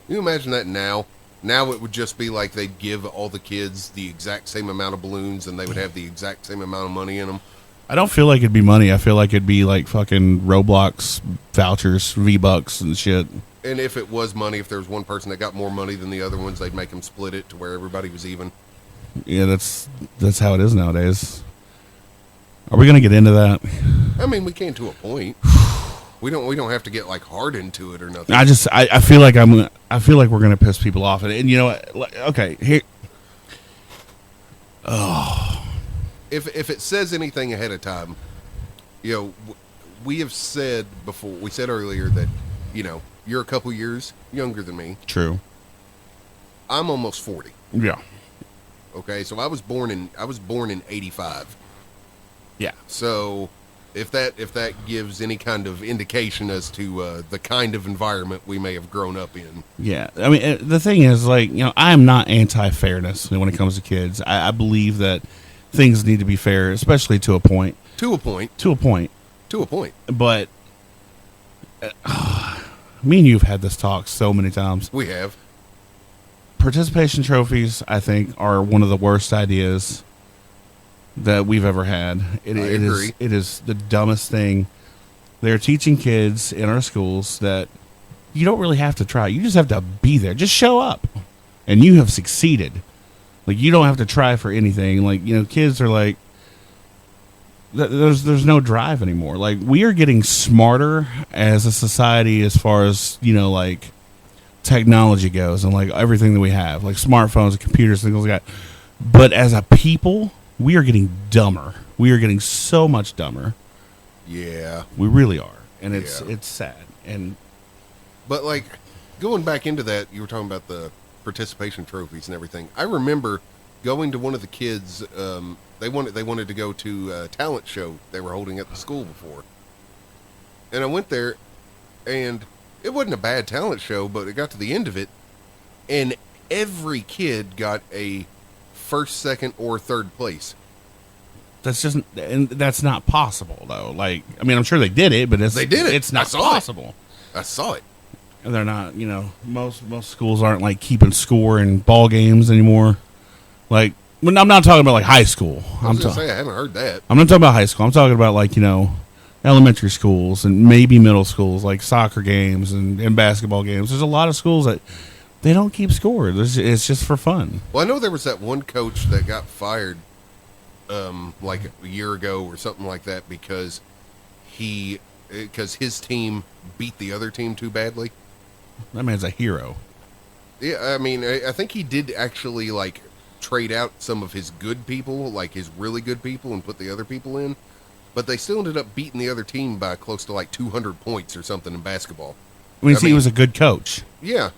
You imagine that now? Now it would just be like they'd give all the kids the exact same amount of balloons and they would have the exact same amount of money in them. I don't feel like it'd be money. I feel like it'd be, like, fucking Roblox vouchers, V-Bucks and shit. And if it was money, if there was one person that got more money than the other ones, they'd make them split it to where everybody was even. Yeah, that's how it is nowadays. Are we going to get into that? I mean, we can to a point. We don't have to get like hard into it or nothing. I feel like we're going to piss people off, and you know what? Okay, here. Oh, if it says anything ahead of time, you know, we have said before. We said earlier that, you know, you're a couple years younger than me. True. I'm almost 40. Yeah. Okay, so I was born in '85. Yeah. So if that gives any kind of indication as to the kind of environment we may have grown up in. Yeah. I mean, the thing is, like, you know, I am not anti-fairness when it comes to kids. I believe that things need to be fair, especially to a point. To a point. But me and you have had this talk so many times. We have. Participation trophies, I think, are one of the worst ideas that we've ever had. I agree. It is the dumbest thing. They're teaching kids in our schools that you don't really have to try. You just have to be there. Just show up. And you have succeeded. Like, you don't have to try for anything. Like, you know, kids are like, there's no drive anymore. Like, we are getting smarter as a society as far as, you know, like, technology goes and, like, everything that we have. Like, smartphones and computers and things like that. But as a people, we are getting dumber. We are getting so much dumber. Yeah. We really are. And it's sad. But, like, going back into that, you were talking about the participation trophies and everything. I remember going to one of the kids, they wanted to go to a talent show they were holding at the school before. And I went there, and it wasn't a bad talent show, but it got to the end of it, and every kid got a first, second, or third place. That's not possible though. Like, I mean, I'm sure they did it, but They did it. It's not possible. I saw it. And they're not, most schools aren't like keeping score in ball games anymore. Like, when I'm not talking about like high school. I was gonna say I haven't heard that. I'm not talking about high school. I'm talking about like, elementary schools and maybe middle schools, like soccer games and basketball games. There's a lot of schools that they don't keep score. It's just for fun. Well, I know there was that one coach that got fired like a year ago or something like that because his team beat the other team too badly. That man's a hero. Yeah, I mean, I think he did actually like trade out some of his good people, like his really good people, and put the other people in. But they still ended up beating the other team by close to like 200 points or something in basketball. I mean, he was a good coach. Yeah,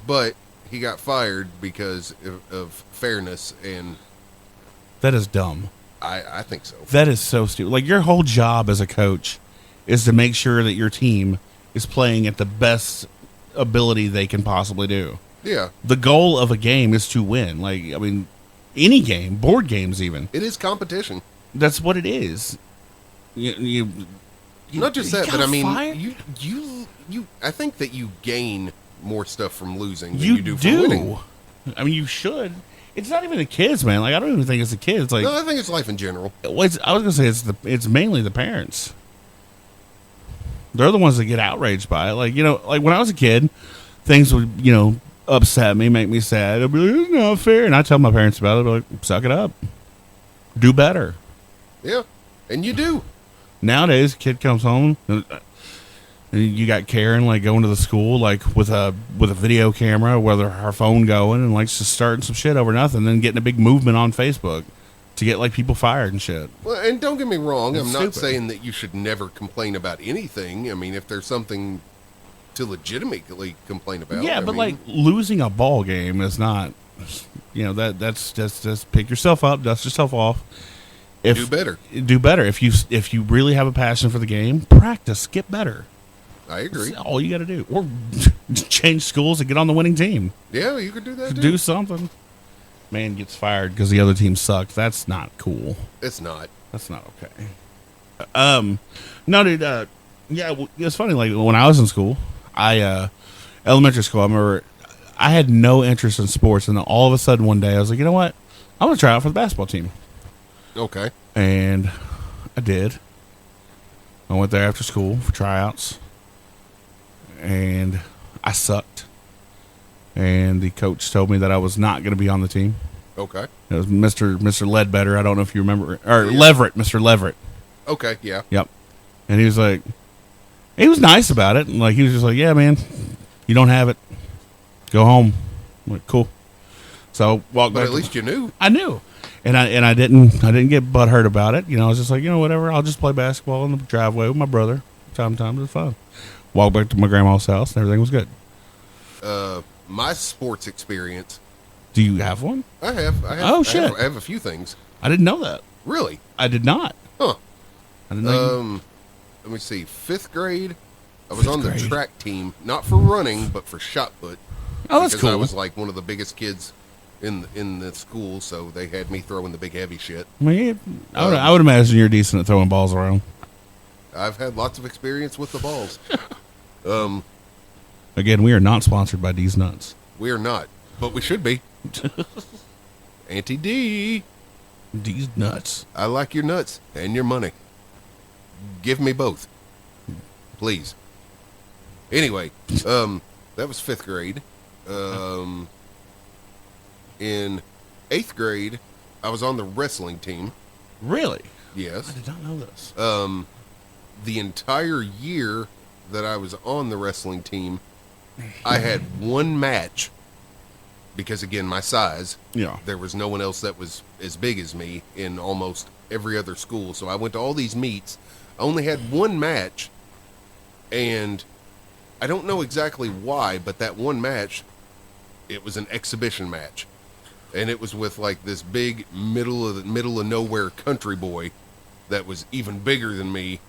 but he got fired because of fairness, and that is dumb. I think so. That is so stupid. Like, your whole job as a coach is to make sure that your team is playing at the best ability they can possibly do. Yeah. The goal of a game is to win. Like, I mean, any game, board games even. It is competition. That's what it is. You not just that, but I mean, fired? you. I think that you gain more stuff from losing than you do from winning. I mean, you should. It's not even the kids, man. Like, I don't even think it's the kids. Like, no, I think it's life in general. I was gonna say it's mainly the parents. They're the ones that get outraged by it. Like, like when I was a kid, things would upset me, make me sad. I'd be like, it's not fair, and I tell my parents about it. I'd be like, suck it up, do better. Yeah, and you do. Nowadays, a kid comes home, and you got Karen like going to the school like with a video camera, whether her phone going, and like just starting some shit over nothing, then getting a big movement on Facebook to get like people fired and shit. Well, and don't get me wrong, It's I'm stupid. not saying that you should never complain about anything. I mean, if there's something to legitimately complain about. Yeah, I but mean, like losing a ball game is not, that's just pick yourself up, dust yourself off. do better. Do better. If you really have a passion for the game, practice, get better. I agree. That's all you got to do, or change schools and get on the winning team. Yeah, you could do that. Do something. Man gets fired because the other team sucked. That's not cool. It's not. That's not okay. No, dude. Yeah, it's funny. Like when I was in school, elementary school. I remember I had no interest in sports, and then all of a sudden one day I was like, you know what? I'm gonna try out for the basketball team. Okay. And I did. I went there after school for tryouts, and I sucked. And the coach told me that I was not going to be on the team. Okay. It was Mr. Ledbetter. I don't know if you remember, or Yeah. Leverett, Mr. Leverett. Okay. Yeah. Yep. And he was like, he was nice about it. And like, he was just like, yeah, man, you don't have it. Go home. I'm like, cool. So I walked But back. at least you knew. I knew. And I didn't get butthurt about it. I was just like, whatever. I'll just play basketball in the driveway with my brother. Time it was fun. Walked back to my grandma's house, and everything was good. My sports experience. Do you have one? I have. Oh, shit. I have a few things. I didn't know that. Really? I did not. Huh. I didn't know. Let me see. 5th grade, I was on the grade. track team, not for running, but for shot put. Oh, that's because I cool. was like one of the biggest kids in the school, so they had me throwing the big heavy shit. I mean, I would imagine you're decent at throwing balls around. I've had lots of experience with the balls. Again, we are not sponsored by D's Nuts. We are not, but we should be. Auntie D, D's Nuts. I like your nuts and your money. Give me both, please. Anyway, that was 5th grade. In 8th grade, I was on the wrestling team. Really? Yes. I did not know this. The entire year that I was on the wrestling team, I had one match because, again, my size. Yeah. There was no one else that was as big as me in almost every other school. So I went to all these meets. I only had one match, and I don't know exactly why, but that one match, it was an exhibition match. And it was with like this big middle of nowhere country boy that was even bigger than me.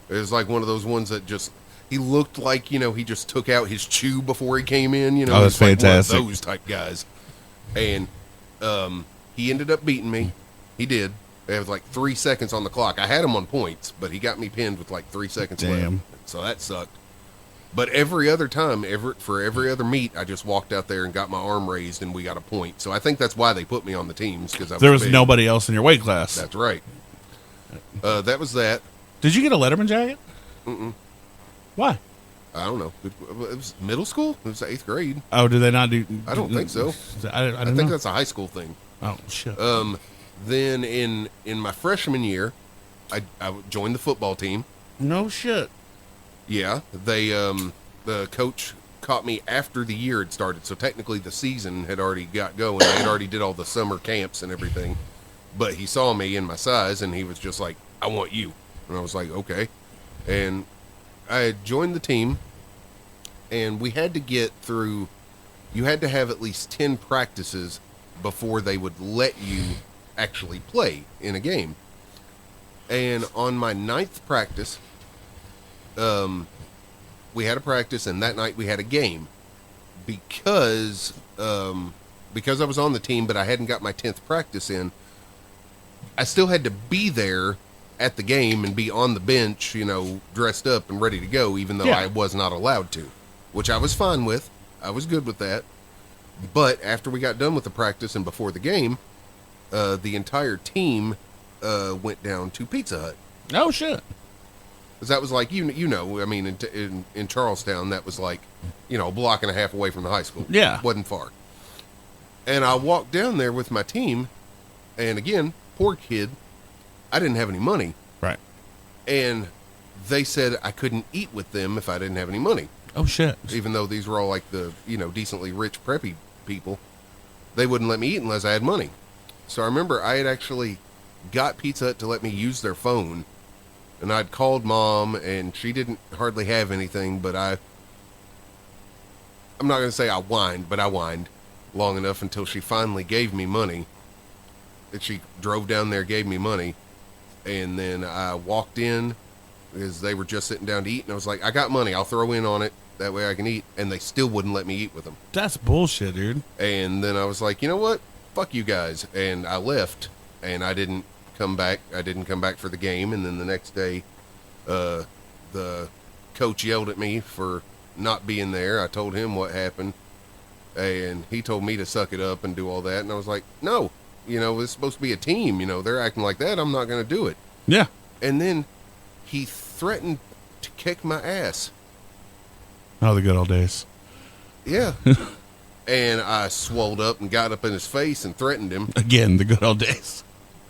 It was like one of those ones that just, He looked like, he just took out his chew before he came in. Oh, that's he's like fantastic. one of those type guys. And he ended up beating me. He did. It was like 3 seconds on the clock. I had him on points, but he got me pinned with like 3 seconds left. So that sucked. But every other time, for every other meet, I just walked out there and got my arm raised, and we got a point. So I think that's why they put me on the teams, because there was nobody else in your weight class. That's right. That was that. Did you get a Letterman jacket? Mm-mm. Why? I don't know. It was middle school? It was 8th grade. Oh, did they not do? I don't think so. I think that's a high school thing. Oh, shit. Then in my freshman year, I joined the football team. No shit. Yeah, the coach caught me after the year had started, so technically the season had already got going. I had already did all the summer camps and everything, but he saw me in my size, and he was just like, I want you. And I was like, okay. And I had joined the team, and we had to get through, you had to have at least 10 practices before they would let you actually play in a game. And on my 9th practice, we had a practice, and that night we had a game because I was on the team, but I hadn't got my 10th practice in. I still had to be there at the game and be on the bench, dressed up and ready to go, even though I was not allowed to, which I was fine with. I was good with that. But after we got done with the practice and before the game, the entire team went down to Pizza Hut. Oh, shit. Because that was like, I mean, in Charlestown, that was like, a block and a half away from the high school. Yeah. Wasn't far. And I walked down there with my team, and again, poor kid, I didn't have any money. Right. And they said I couldn't eat with them if I didn't have any money. Oh, shit. Even though these were all like the, decently rich, preppy people, they wouldn't let me eat unless I had money. So I remember I had actually got Pizza Hut to let me use their phone, and I'd called Mom, and she didn't hardly have anything, but I'm not going to say I whined, but I whined long enough until she finally gave me money. And she drove down there, gave me money, and then I walked in because they were just sitting down to eat, and I was like, I got money, I'll throw in on it, that way I can eat, and they still wouldn't let me eat with them. That's bullshit, dude. And then I was like, you know what? Fuck you guys. And I left, and I didn't come back. I didn't come back for the game, and then the next day, the coach yelled at me for not being there. I told him what happened, and he told me to suck it up and do all that, and I was like, no, it's supposed to be a team, they're acting like that, I'm not going to do it. Yeah. And then he threatened to kick my ass. Oh, the good old days. Yeah. And I swolled up and got up in his face and threatened him. Again, the good old days.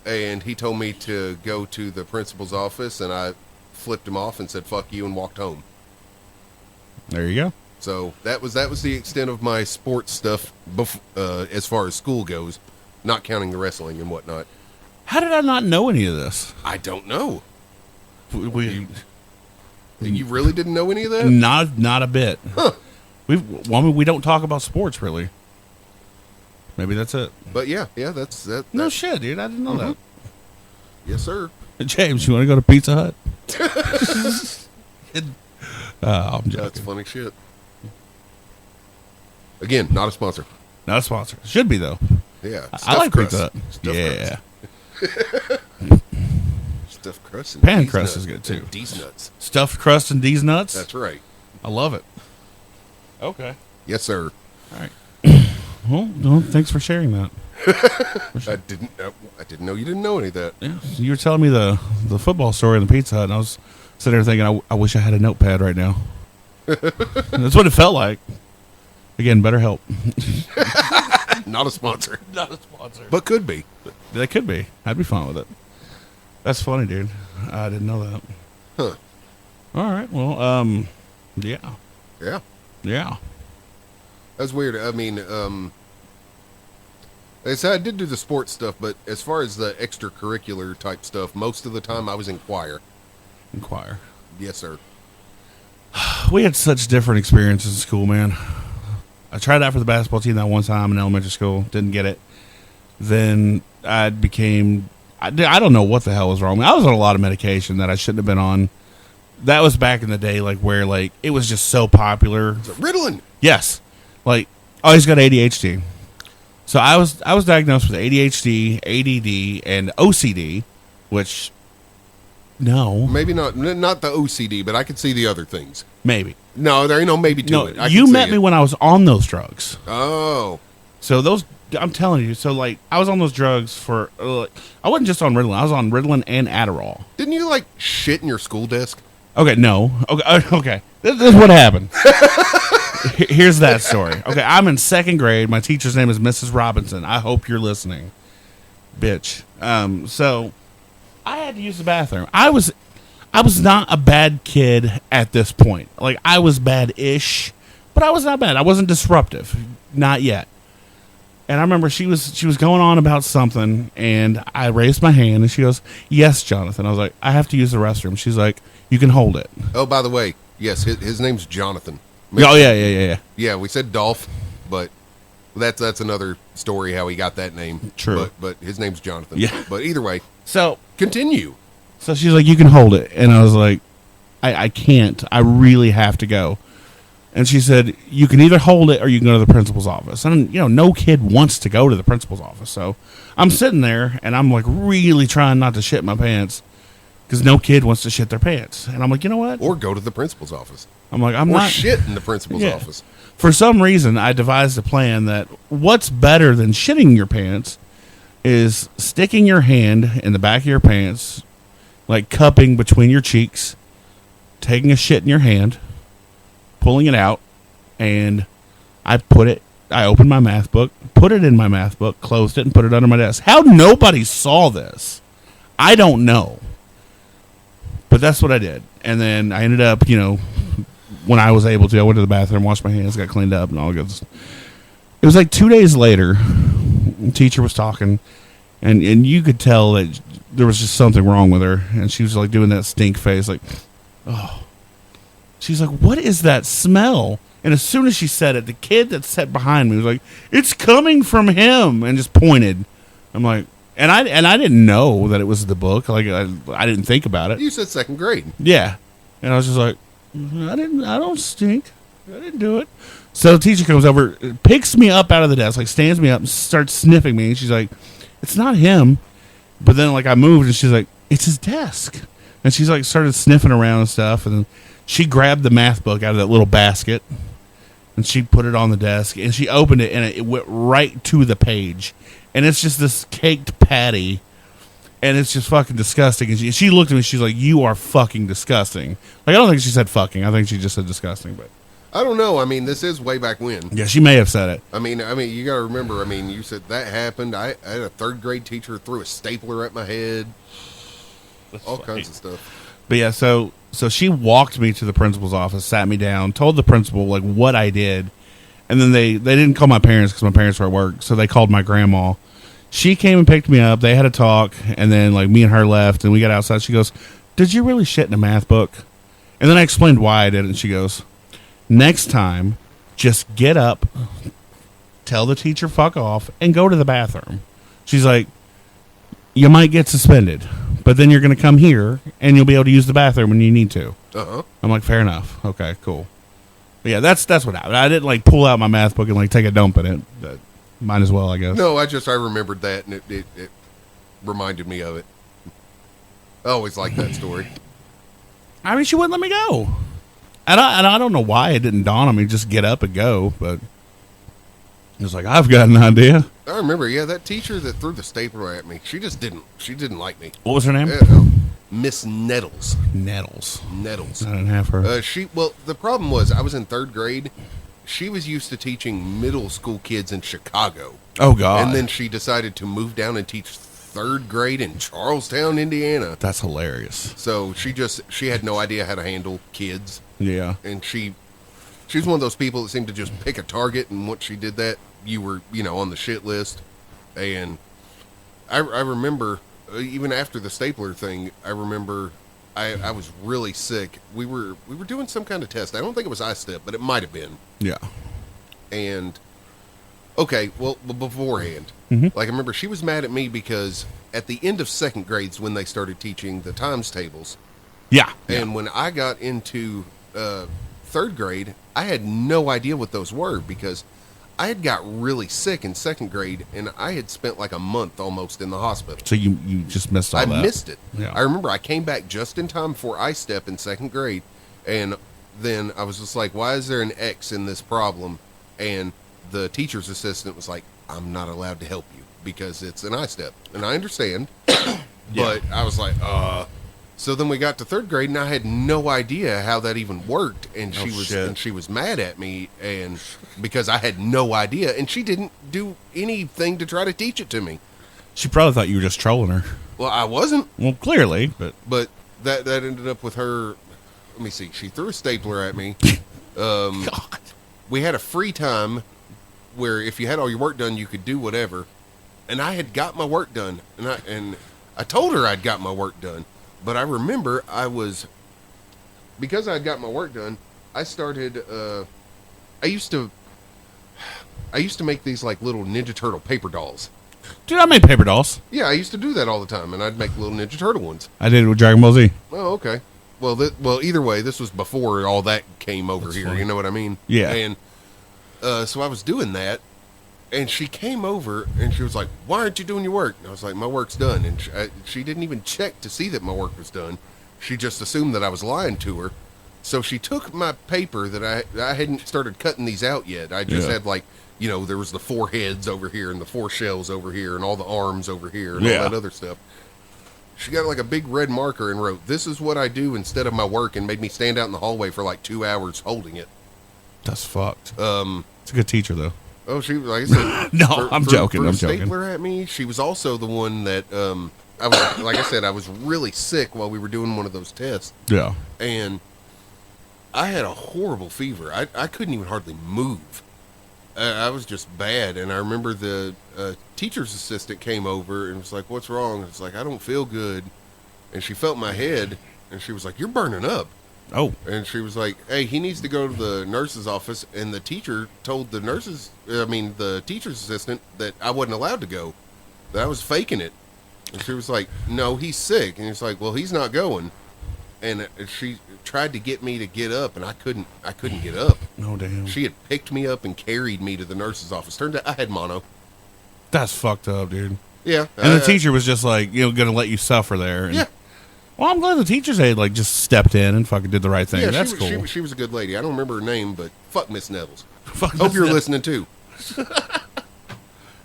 And he told me to go to the principal's office, and I flipped him off and said, fuck you, and walked home. There you go. So that was the extent of my sports stuff as far as school goes, not counting the wrestling and whatnot. How did I not know any of this? I don't know. We You really didn't know any of that? Not a bit. Huh. We don't talk about sports, really. Maybe that's it. But yeah, that's that. No shit, dude. I didn't know that. Yes, sir. James, you want to go to Pizza Hut? I'm joking. That's funny shit. Again, not a sponsor. Not a sponsor. Should be, though. Yeah. I like crust. Pizza Hut. Stuffed Yeah. crust. Stuffed crust and Pan D's crust nuts. is good, too. And D's nuts. Stuffed crust and D's nuts? That's right. I love it. Okay. Yes, sir. All right. Well, thanks for sharing that. I didn't know you didn't know any of that. Yeah. You were telling me the football story in the Pizza Hut, and I was sitting there thinking, I wish I had a notepad right now. That's what it felt like. Again, better help. Not a sponsor. Not a sponsor. But could be. They could be. I'd be fine with it. That's funny, dude. I didn't know that. Huh. All right. Well, yeah. Yeah. Yeah. That's weird. I mean, like I said, I did do the sports stuff, but as far as the extracurricular type stuff, most of the time I was in choir. In choir. Yes, sir. We had such different experiences in school, man. I tried out for the basketball team that one time in elementary school. Didn't get it. Then I became... I don't know what the hell was wrong. I was on a lot of medication that I shouldn't have been on. that was back in the day, like where like it was just so popular. Ritalin. Yes, like oh, he's got ADHD. So I was diagnosed with ADHD, ADD, and OCD, which no, Maybe not the OCD, but I could see the other things. maybe No, there ain't no maybe to no. it. I You can see met me it. when I was on those drugs. Oh, So those, I'm telling you. So like I was on those drugs for. I wasn't just on Ritalin. I was on Ritalin and Adderall. didn't you like shit in your school desk? Okay, no. Okay. This is what happened. Here's that story. Okay, I'm in second grade. My teacher's name is Mrs. Robinson. I hope you're listening, bitch. So I had to use the bathroom. I was not a bad kid at this point. Like I was bad-ish, but I was not bad. I wasn't disruptive, not yet. And I remember she was going on about something, and I raised my hand, and she goes, "Yes, Jonathan." I was like, "I have to use the restroom." She's like, "You can hold it." Oh, by the way, yes, his name's Jonathan. Oh yeah. Yeah, we said Dolph, but that's another story how he got that name. True. But his name's Jonathan. Yeah. But either way, So continue. she's like, "You can hold it," and I was like, I can't. I really have to go." And she said, "You can either hold it or you can go to the principal's office." And no kid wants to go to the principal's office. So I'm sitting there and I'm like really trying not to shit my pants because no kid wants to shit their pants. And I'm like, you know what? Or go to the principal's office. I'm like, I'm Or not. shit in the principal's Yeah. office. For some reason, I devised a plan that what's better than shitting your pants is sticking your hand in the back of your pants, like cupping between your cheeks, taking a shit in your hand, pulling it out, and I opened my math book, put it in my math book, closed it, and put it under my desk. How nobody saw this, I don't know. But that's what I did. And then I ended up, when I was able to, I went to the bathroom, washed my hands, got cleaned up, and all good. It was like 2 days later, the teacher was talking, and you could tell that there was just something wrong with her. And she was like doing that stink face, like, oh. She's like, "What is that smell?" And as soon as she said it, the kid that sat behind me was like, "It's coming from him," and just pointed. I'm like, and I didn't know that it was the book. Like I didn't think about it. You said second grade. Yeah, and I was just like, I don't stink. I didn't do it. So the teacher comes over, picks me up out of the desk, like stands me up and starts sniffing me. And she's like, "It's not him." But then like I moved and she's like, "It's his desk." And she's like started sniffing around and stuff. And then she grabbed the math book out of that little basket and she put it on the desk and she opened it and it went right to the page. And it's just this caked patty. And it's just fucking disgusting. And she looked at me. She's like, "You are fucking disgusting." Like, I don't think she said fucking. I think she just said disgusting. But I don't know. I mean, this is way back when. yeah, she may have said it. I mean, you got to remember. I mean, you said that happened. I had a third grade teacher threw a stapler at my head. All kinds of stuff. But yeah, so she walked me to the principal's office, sat me down, told the principal like what I did, and then they didn't call my parents because my parents were at work, so they called my grandma. She came and picked me up. They had a talk, and then like me and her left, and we got outside. She goes, "Did you really shit in a math book?" And then I explained why I did it, and she goes, "Next time, just get up, tell the teacher fuck off, and go to the bathroom." She's like, "You might get suspended, but then you're going to come here, and you'll be able to use the bathroom when you need to." Uh-huh. I'm like, "Fair enough. Okay, cool." But yeah, that's what happened. I didn't like pull out my math book and like take a dump in it. But might as well, I guess. No, I remembered that, and it reminded me of it. I always like that story. I mean, she wouldn't let me go. And I don't know why it didn't dawn on me just get up and go, but it was like, I've got an idea. I remember, yeah, that teacher that threw the stapler at me, she didn't like me. What was her name? Miss Nettles. Nettles. Nettles. I didn't have her. The problem was I was in third grade. She was used to teaching middle school kids in Chicago. Oh, God. And then she decided to move down and teach third grade in Charlestown, Indiana. That's hilarious. So she had no idea how to handle kids. Yeah. And she was one of those people that seemed to just pick a target, and once she did that, you were, on the shit list. And I remember, even after the stapler thing, I remember I was really sick. We were doing some kind of test. I don't think it was I-STEP, but it might have been. Yeah. And okay, well, beforehand, Mhm. like I remember she was mad at me because at the end of second grades when they started teaching the times tables, Yeah. And when I got into third grade, I had no idea what those were because I had got really sick in second grade, and I had spent like a month almost in the hospital. So you just missed all that. I missed it. Yeah. I remember I came back just in time for I-STEP in second grade, and then I was just like, why is there an X in this problem? And the teacher's assistant was like, I'm not allowed to help you because it's an I-STEP. And I understand, but I was like, So then we got to third grade, and I had no idea how that even worked, and she was mad at me, and because I had no idea, and she didn't do anything to try to teach it to me. She probably thought you were just trolling her. Well, I wasn't. Well, clearly, but that ended up with her. Let me see. She threw a stapler at me. God. We had a free time where if you had all your work done, you could do whatever, and I had got my work done, and I told her I'd got my work done. But I remember because I had got my work done, I started, I used to make these like little Ninja Turtle paper dolls. Dude, I made paper dolls. Yeah, I used to do that all the time, and I'd make little Ninja Turtle ones. I did it with Dragon Ball Z. Oh, okay. Well, either way, this was before all that came over. That's here, funny. You know what I mean? Yeah. And so I was doing that, and she came over, and she was like, why aren't you doing your work? And I was like, my work's done. And she didn't even check to see that my work was done. She just assumed that I was lying to her. So she took my paper that I hadn't started cutting these out yet. I just had like, there was the 4 heads over here and the 4 shells over here and all the arms over here and all that other stuff. She got like a big red marker and wrote, this is what I do instead of my work, and made me stand out in the hallway for like 2 hours holding it. That's fucked. It's a good teacher, though. Oh, she, like I said, no, I'm joking. I'm joking. Stapler at me. She was also the one that I was, like I said, I was really sick while we were doing one of those tests. Yeah, and I had a horrible fever. I couldn't even hardly move. I was just bad. And I remember the teacher's assistant came over and was like, "What's wrong?" And it's like, "I don't feel good." And she felt my head, and she was like, "You're burning up." Oh. And she was like, hey, he needs to go to the nurse's office. And the teacher told the teacher's assistant that I wasn't allowed to go, that I was faking it. And she was like, no, he's sick. And he's like, well, he's not going. And she tried to get me to get up, and I couldn't get up. Oh, damn. She had picked me up and carried me to the nurse's office. Turned out I had mono. That's fucked up, dude. Yeah. And the teacher was just like, going to let you suffer there. And, yeah. Well, I'm glad the teacher's aide just stepped in and fucking did the right thing. Yeah, that's cool. She was a good lady. I don't remember her name, but fuck Miss Nevels. Hope you're listening too.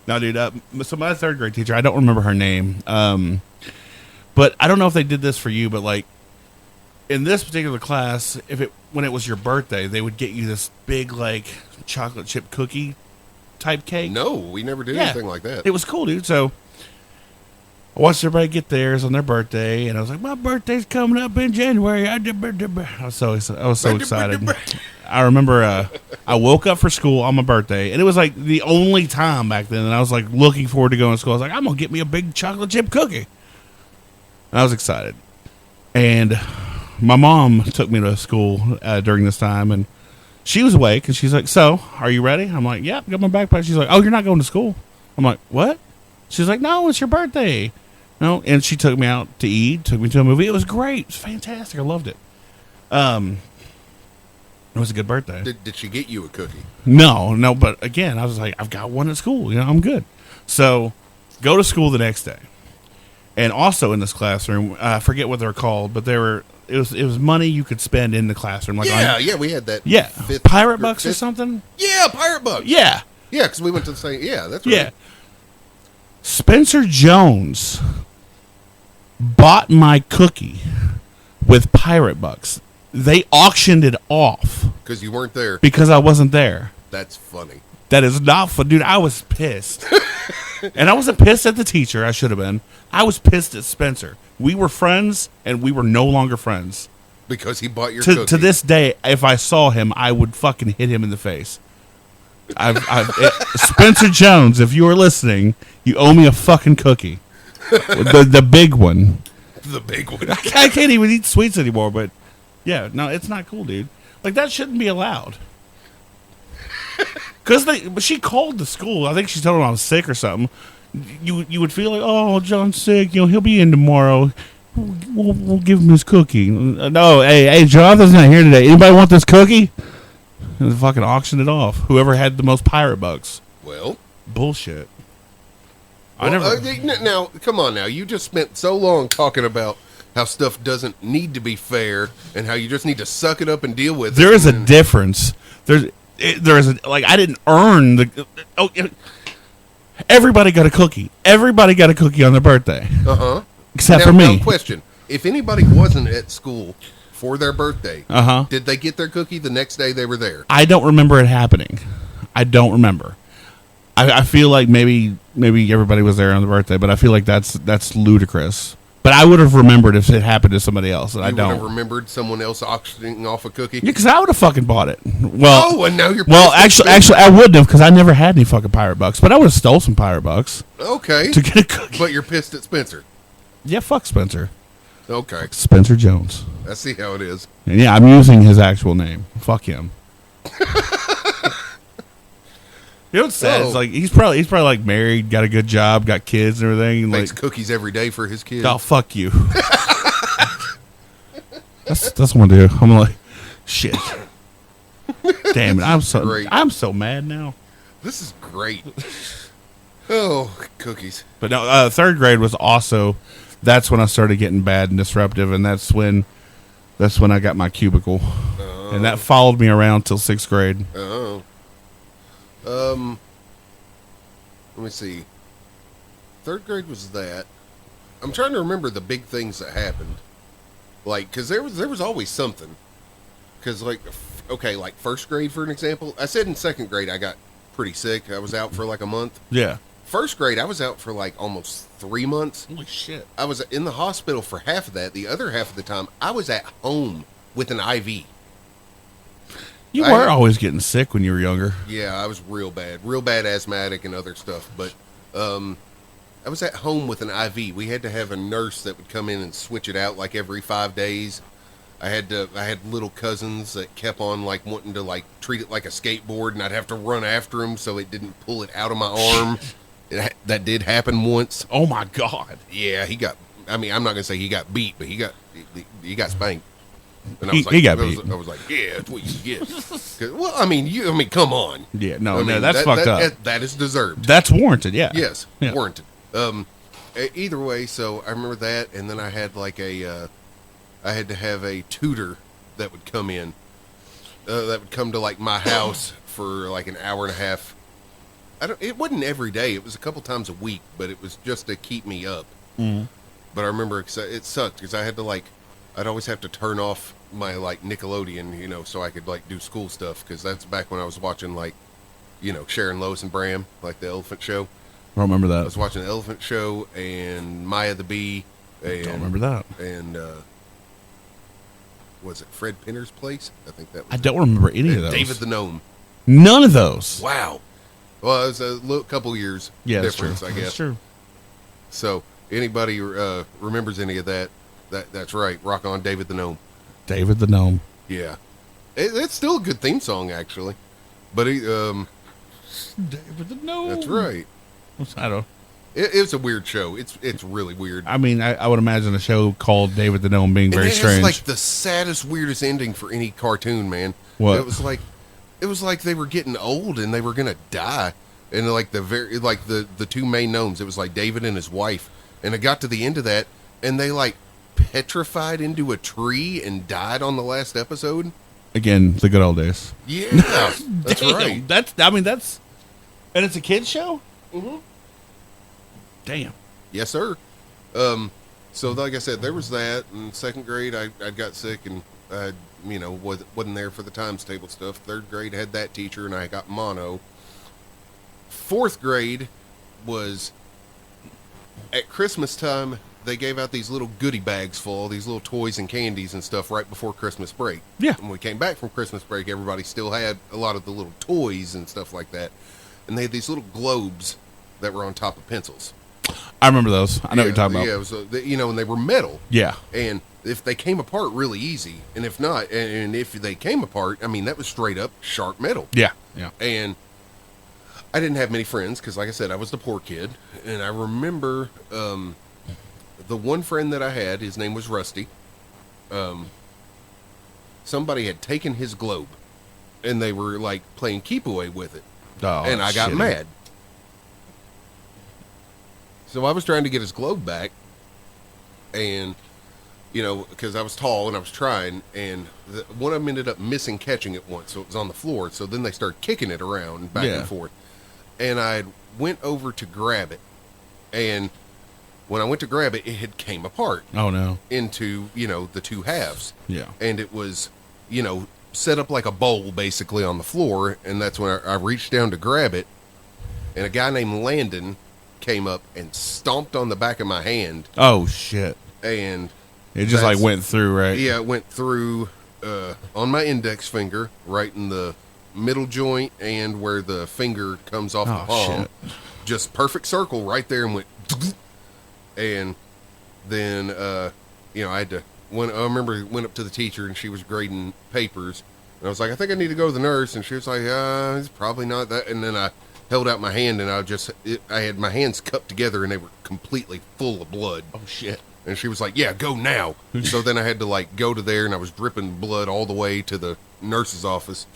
No, dude. So my third grade teacher, I don't remember her name, but I don't know if they did this for you, but in this particular class, when it was your birthday, they would get you this big chocolate chip cookie type cake. No, we never did anything like that. It was cool, dude. So I watched everybody get theirs on their birthday, and I was like, my birthday's coming up in January. I was so excited. I remember I woke up for school on my birthday, and it was the only time back then that I was looking forward to going to school. I was like, I'm going to get me a big chocolate chip cookie. And I was excited. And my mom took me to school during this time, and she was awake, and she's like, so, are you ready? I'm like, yep, got my backpack. She's like, oh, you're not going to school? I'm like, what? She's like, no, it's your birthday. No, and she took me out to eat, took me to a movie. It was great. It was fantastic. I loved it. It was a good birthday. Did she get you a cookie? No, but again, I was like, I've got one at school. I'm good. So, go to school the next day. And also in this classroom, I forget what they're called, but it was money you could spend in the classroom. We had that. Yeah, Pirate Bucks or something? Yeah, Pirate Bucks. Yeah. Yeah, because we went to the same, that's right. Yeah. Spencer Jones bought my cookie with Pirate Bucks. They auctioned it off. Because you weren't there. Because I wasn't there. That's funny. That is not fun. Dude, I was pissed. And I wasn't pissed at the teacher. I should have been. I was pissed at Spencer. We were friends, and we were no longer friends. Because he bought your cookie. To this day, if I saw him, I would fucking hit him in the face. Spencer Jones, if you are listening, you owe me a fucking cookie. The big one. The big one. I can't even eat sweets anymore, but yeah, no, it's not cool, dude. That shouldn't be allowed. But she called the school. I think she told them I was sick or something. You would feel like, oh, John's sick. He'll be in tomorrow. we'll give him his cookie. No, hey, Jonathan's not here today. Anybody want this cookie? And they fucking auctioned it off. Whoever had the most pirate bucks. Well, bullshit. Now, come on now. You just spent so long talking about how stuff doesn't need to be fair and how you just need to suck it up and deal with it. There is a difference. There is I didn't earn the. Everybody got a cookie. Everybody got a cookie on their birthday. Except for me. Now, question: if anybody wasn't at school for their birthday, did they get their cookie the next day they were there? I don't remember it happening. I don't remember. I feel like maybe everybody was there on the birthday, but I feel like that's ludicrous. But I would have remembered if it happened to somebody else, and I don't. You would have remembered someone else auctioning off a cookie? Yeah, because I would have fucking bought it. Well, and now you're... Well, actually, I wouldn't have, because I never had any fucking pirate bucks, but I would have stole some pirate bucks. Okay. To get a cookie. But you're pissed at Spencer. Yeah, fuck Spencer. Okay. Spencer Jones. I see how it is. And yeah, I'm using his actual name. Fuck him. You know what's sad? It's like he's probably like married, got a good job, got kids and everything. And makes cookies every day for his kids. Oh, fuck you. that's what I'm gonna do. I'm like, shit. Damn it! I'm so mad now. This is great. Oh, cookies. But no, third grade was also. That's when I started getting bad and disruptive, and that's when I got my cubicle, and that followed me around till sixth grade. Oh. Let me see. Third grade was that. I'm trying to remember the big things that happened. Like, because there was always something. Because, like, okay, like first grade, for an example. I said in second grade I got pretty sick. I was out for like a month. Yeah. First grade, I was out for like almost 3 months. Holy shit. I was in the hospital for half of that. The other half of the time, I was at home with an IV. You were always getting sick when you were younger. Yeah, I was real bad asthmatic and other stuff. But I was at home with an IV. We had to have a nurse that would come in and switch it out like every 5 days. I had little cousins that kept on like wanting to like treat it like a skateboard, and I'd have to run after him so it didn't pull it out of my arm. That did happen once. Oh my God! Yeah, he got. I mean, I'm not gonna say he got beat, but he got spanked. And he got beat. I was like, yeah, that's what you get. Well, I mean, come on. Yeah, no, that's fucked up. That is deserved. That's warranted. Yeah. Yes, yeah. Warranted. Either way, so I remember that, and then I had like I had to have a tutor that would come in, that would come to like my house for like an hour and a half. It wasn't every day. It was a couple times a week, but it was just to keep me up. Mm-hmm. But I remember it sucked because I had to I'd always have to turn off my like Nickelodeon, so I could like do school stuff, because that's back when I was watching like, Sharon, Lois, and Bram, like the Elephant Show. I don't remember that. I was watching the Elephant Show and Maya the Bee. And, don't remember that. And was it Fred Pinner's Place? I think that was. I don't remember any of those. David the Gnome. None of those. Wow. Well, it was a couple years difference, I guess. That's true. So anybody remembers any of that? That's right. Rock on, David the Gnome. David the Gnome. Yeah, it's still a good theme song, actually. But David the Gnome. That's right. I don't. It's a weird show. It's really weird. I mean, I would imagine a show called David the Gnome being very strange. It's like the saddest, weirdest ending for any cartoon, man. What? It was like they were getting old and they were gonna die, and like the two main gnomes. It was like David and his wife, and it got to the end of that, and they like petrified into a tree and died on the last episode. Again, the good old days. Yeah, that's right. And it's a kids show. Mm-hmm. Damn. Yes, sir. So like I said, there was that. In second grade, I got sick and I, wasn't there for the times table stuff. Third grade had that teacher and I got mono. Fourth grade was at Christmas time. They gave out these little goodie bags full of these little toys and candies and stuff right before Christmas break. Yeah. When we came back from Christmas break, everybody still had a lot of the little toys and stuff like that. And they had these little globes that were on top of pencils. I remember those. I know what you're talking about. Yeah, it was, and they were metal. Yeah. And if they came apart really easy, and if not, and if they came apart, I mean, that was straight up sharp metal. Yeah. Yeah. And I didn't have many friends because, like I said, I was the poor kid. And I remember the one friend that I had, his name was Rusty. Somebody had taken his globe, and they were like playing keep away with it, and I got mad. So I was trying to get his globe back, and because I was tall and I was trying, and one of them ended up missing catching it once, so it was on the floor. So then they started kicking it around back and forth, and I went over to grab it, and when I went to grab it, it had came apart. Oh no! Into the two halves. Yeah, and it was set up like a bowl basically on the floor, and that's when I reached down to grab it, and a guy named Landon came up and stomped on the back of my hand. Oh shit! And it just like went through, right? Yeah, it went through on my index finger, right in the middle joint, and where the finger comes off the palm. Shit. Just perfect circle right there, and went. And then I had to. When I remember, went up to the teacher and she was grading papers, and I was like, I think I need to go to the nurse, and she was like, it's probably not that. And then I held out my hand, and I had my hands cupped together, and they were completely full of blood. Oh shit! And she was like, yeah, go now. So then I had to like go to there, and I was dripping blood all the way to the nurse's office.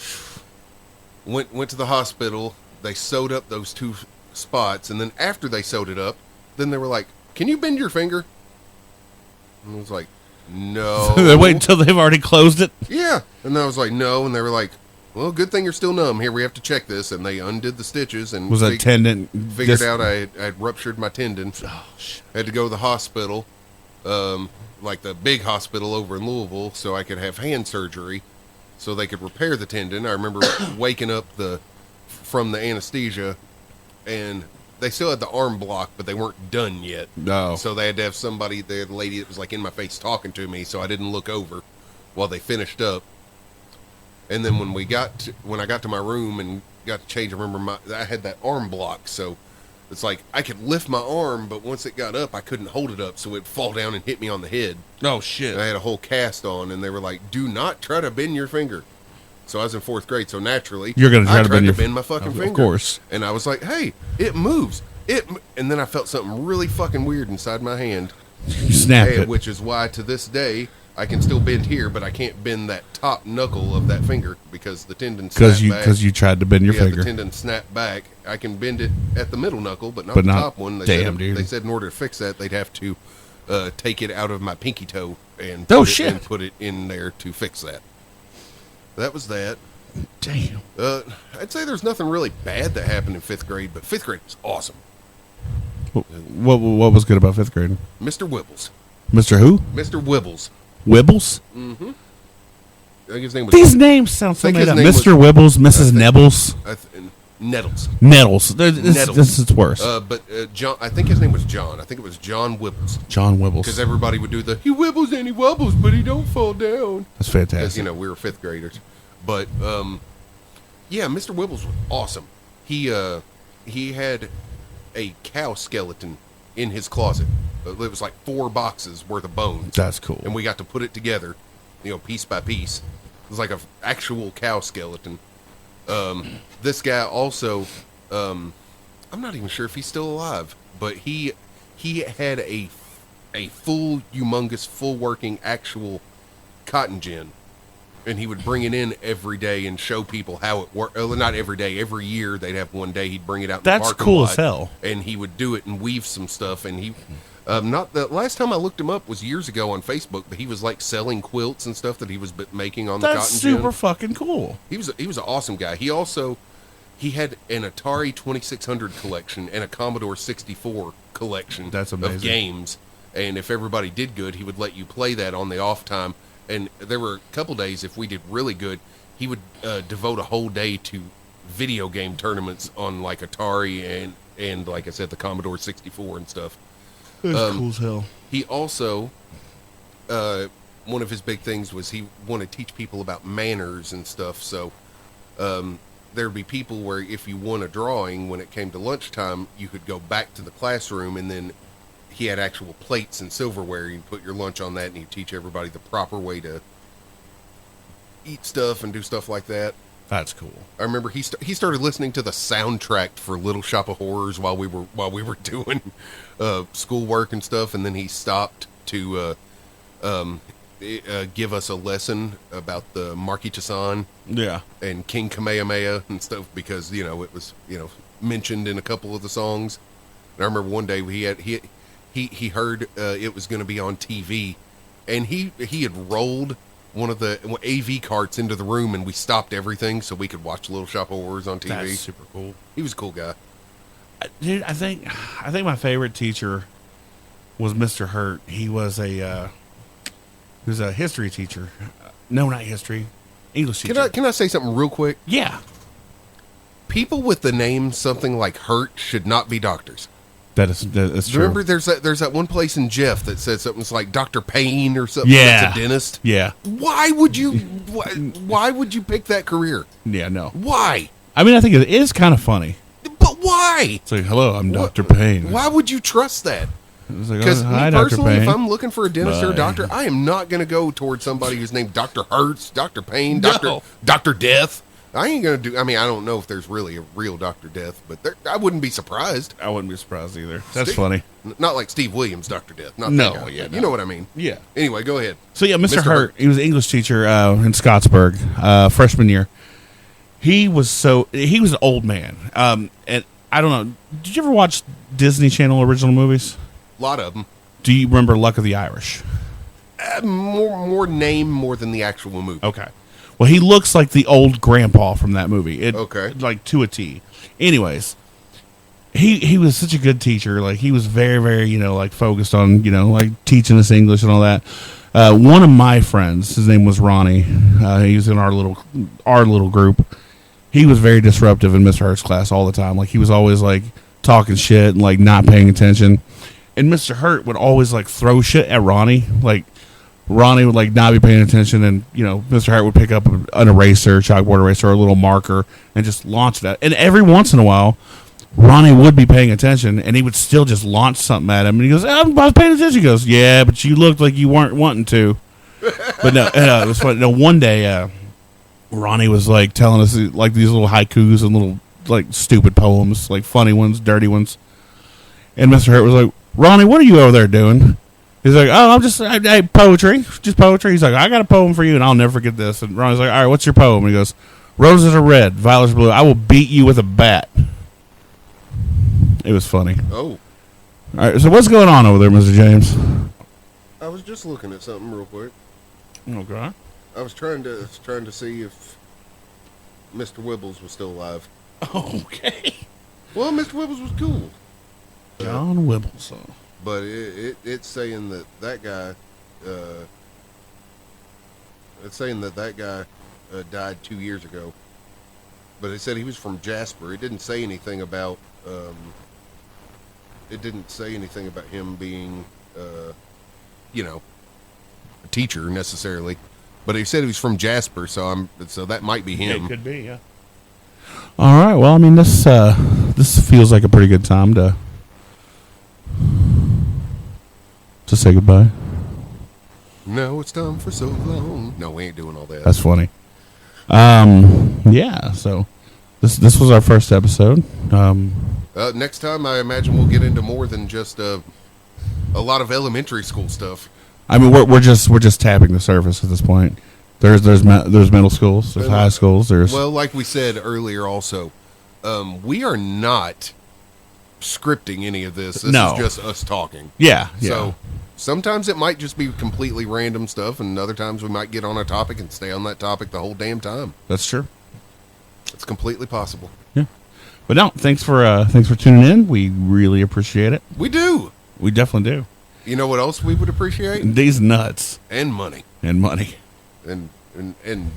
Went to the hospital. They sewed up those two spots, and then after they sewed it up, then they were like, can you bend your finger? And I was like, no. They wait until they've already closed it? Yeah. And I was like, no. And they were like, well, good thing you're still numb. Here, we have to check this. And they undid the stitches. And was that tendon? Figured out I had ruptured my tendon. Oh, shit. I had to go to the hospital, like the big hospital over in Louisville, so I could have hand surgery, so they could repair the tendon. I remember waking up from the anesthesia, and they still had the arm block, but they weren't done yet. No. So they had to have somebody, they had a lady that was like in my face talking to me, so I didn't look over while they finished up. And then when I got to my room and got to change, I remember I had that arm block, so it's like I could lift my arm, but once it got up, I couldn't hold it up, so it'd fall down and hit me on the head. Oh shit! And I had a whole cast on, and they were like, "Do not try to bend your finger." So I was in 4th grade, so naturally, you're going to try to bend my fucking finger. Of course. And I was like, hey, it moves. And then I felt something really fucking weird inside my hand. You snapped it. Which is why, to this day, I can still bend here, but I can't bend that top knuckle of that finger because the tendon snapped back. Because you tried to bend your finger. The tendon snapped back. I can bend it at the middle knuckle, but not the top one. They said in order to fix that, they'd have to take it out of my pinky toe and put it in there to fix that. That was that. Damn. I'd say there's nothing really bad that happened in 5th grade, but 5th grade was awesome. What was good about 5th grade? Mr. Wibbles. Mr. who? Mr. Wibbles. Wibbles? Mm-hmm. I think his name was. These names sound so made up. Mr. Wibbles, Mrs. Nebbles. Nettles. Nettles. This is worse. But John, I think his name was John. I think it was John Wibbles. John Wibbles. Because everybody would do he wibbles and he wobbles, but he don't fall down. That's fantastic. Because, we were 5th graders. But, yeah, Mr. Wibbles was awesome. He had a cow skeleton in his closet. It was like 4 boxes worth of bones. That's cool. And we got to put it together, piece by piece. It was like an actual cow skeleton. This guy also, I'm not even sure if he's still alive, but he had a full, humongous, full working actual cotton gin, and he would bring it in every day and show people how it worked. Not every day, every year they'd have one day he'd bring it out. In That's the parking cool lot, as hell. And he would do it and weave some stuff, and he. Not the last time I looked him up was years ago on Facebook, but he was like selling quilts and stuff that he was making on the cotton gin. That's super fucking cool. He was an awesome guy. He had an Atari 2600 collection and a Commodore 64 collection. That's amazing. Of games. And if everybody did good, he would let you play that on the off time. And there were a couple days, if we did really good, he would devote a whole day to video game tournaments on like Atari and like I said, the Commodore 64 and stuff. That's cool as hell. He also, one of his big things was he wanted to teach people about manners and stuff. So there'd be people where if you won a drawing, when it came to lunchtime, you could go back to the classroom, and then he had actual plates and silverware. You'd put your lunch on that, and he'd teach everybody the proper way to eat stuff and do stuff like that. That's cool. I remember he started listening to the soundtrack for Little Shop of Horrors while we were doing schoolwork and stuff, and then he stopped to give us a lesson about the Marquis Tassan Yeah. and King Kamehameha and stuff, because it was mentioned in a couple of the songs. And I remember one day he heard it was going to be on TV, and he had rolled one of the AV carts into the room, and we stopped everything so we could watch Little Shop of Horrors on TV. That's super cool. He was a cool guy. Dude, I think my favorite teacher was Mr. Hurt. He was a history teacher. No, not history. English teacher. Can I say something real quick? Yeah. People with the name something like Hurt should not be doctors. That's true. Remember, there's that one place in Jeff that said something like Dr. Payne or something. Yeah. That's a dentist. Yeah. Why would you pick that career? Yeah, no. Why? I mean, I think it is kind of funny. But why? It's like, hello, I'm Dr. Payne. Why would you trust that? It's like, Because hi, me Dr. personally, Payne. if I'm looking for a dentist or a Bye. doctor, I am not going to go towards somebody who's named Dr. Hertz, Dr. Payne, No. Dr. Death. I ain't going to do. I mean, I don't know if there's really a real Dr. Death, but I wouldn't be surprised. I wouldn't be surprised either. That's Steve- funny. Not like Steve Williams, Dr. Death. Not No, that guy. yeah, You no. know what I mean. Yeah. Anyway, go ahead. So yeah, Mr. Mr. Hurt, Hurt. he was an English teacher in Scottsburg, freshman year. He was an old man. And I don't know. Did you ever watch Disney Channel original movies? A lot of them. Do you remember Luck of the Irish? More name more than the actual movie. Okay. Well, he looks like the old grandpa from that movie. Okay. Like to a T. Anyways, he was such a good teacher. Like he was very, very, like focused on, like teaching us English and all that. One of my friends, his name was Ronnie. He was in our little group. He was very disruptive in Mr. Hurt's class all the time. Like he was always like talking shit and like not paying attention. And Mr. Hurt would always like throw shit at Ronnie. Like Ronnie would like not be paying attention, and Mr. Hart would pick up an eraser, chalkboard eraser, or a little marker, and just launch that. And every once in a while, Ronnie would be paying attention, and he would still just launch something at him. And he goes, I was paying attention. He goes, yeah, but you looked like you weren't wanting to. But no, it was funny. No, one day, Ronnie was like telling us like these little haikus and little like stupid poems, like funny ones, dirty ones. And Mr. Hurt was like, Ronnie, what are you over there doing? He's like, oh, I'm just poetry, just poetry. He's like, I got a poem for you, and I'll never forget this. And Ronnie's like, all right, what's your poem? And he goes, roses are red, violets are blue. I will beat you with a bat. It was funny. Oh, All right, so what's going on over there, Mr. James? I was just looking at something real quick. Okay. I was trying to see if Mr. Wibbles was still alive. Okay. Well, Mr. Wibbles was cool. John Wibbles. But it's saying that guy, died 2 years ago. But it said he was from Jasper. It didn't say anything about him being, a teacher necessarily. But he said he was from Jasper, so that might be him. It could be, yeah. All right. Well, I mean, this feels like a pretty good time to say goodbye. No, it's time for so long. No, we ain't doing all that. That's funny. Yeah. So this was our first episode. Next time, I imagine we'll get into more than just a lot of elementary school stuff. I mean, we're just tapping the surface at this point. There's middle schools, there's high schools, there's like we said earlier, also, we are not scripting any of this. This No. is just us talking. yeah. So sometimes it might just be completely random stuff, and other times we might get on a topic and stay on that topic the whole damn time. That's true. It's completely possible. Yeah. But no, thanks for tuning in. We really appreciate it. We do. We definitely do. You know what else we would appreciate? These nuts And money. and money. And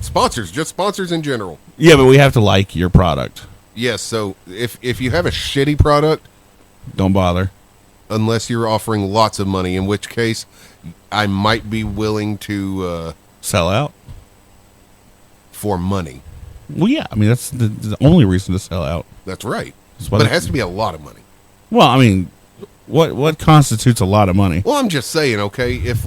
sponsors, just sponsors in general. Yeah, but we have to like your product. Yes, so if you have a shitty product, Don't bother. unless you're offering lots of money, in which case I might be willing to Sell out. for money. Well, yeah. I mean, that's the only reason to sell out. That's right. That's why But it they- has to be a lot of money. Well, I mean, what constitutes a lot of money? Well, I'm just saying, okay, if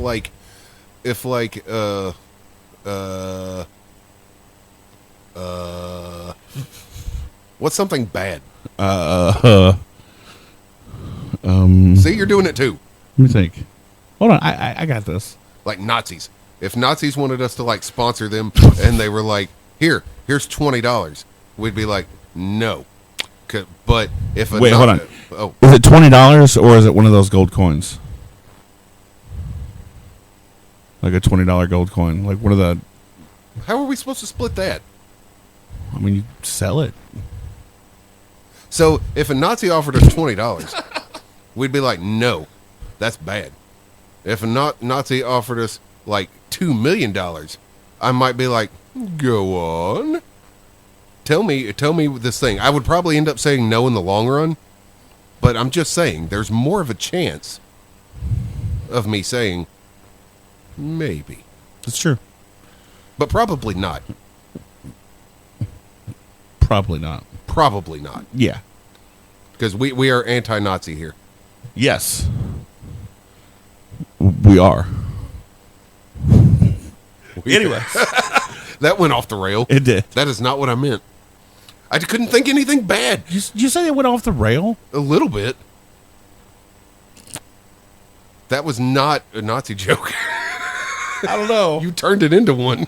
What's something bad? Let See, you're doing it too. me think. Hold on, I got this. Like Nazis. If Nazis wanted us to like sponsor them and they were like, here's $20, we'd be like, no. But if Wait, hold on. Oh, Is it $20 or is it one of those gold coins? Like a $20 gold coin, like one of the. how are we supposed to split that? I mean, you sell it. So if a Nazi offered us $20, we'd be like, no, that's bad. If a Nazi offered us like $2 million, I might be like, go on. Tell me this thing. I would probably end up saying no in the long run, but I'm just saying there's more of a chance of me saying maybe, That's true. but probably not. Probably not. Probably not, Yeah. because we are anti-Nazi here. Yes. We are. Anyway, That went off the rail. it did. That is not what I meant. I couldn't think anything bad. You say it went off the rail? A little bit. That was not a Nazi joke. I don't know. You turned it into one.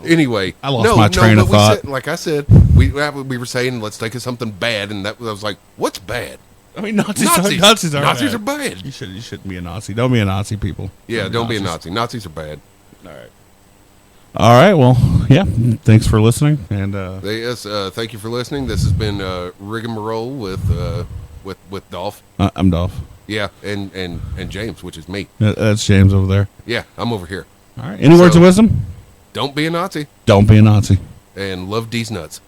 Anyway, I lost my train of but thought. like I said, we were saying let's think of something bad, and I was like, what's bad? I mean, Nazis are Nazis bad. are bad. You shouldn't be a Nazi. Don't be a Nazi, people. Yeah, don't be a Nazis. Nazi. Nazis are bad. All right. Well, yeah. Thanks for listening. And Yes, thank you for listening. This has been Rigmarole with Dolph. I'm Dolph. Yeah, and James, which is me. That's James over there. Yeah, I'm over here. All right. Any words So- of wisdom? Don't be a Nazi, Don't be a Nazi. and love these nuts.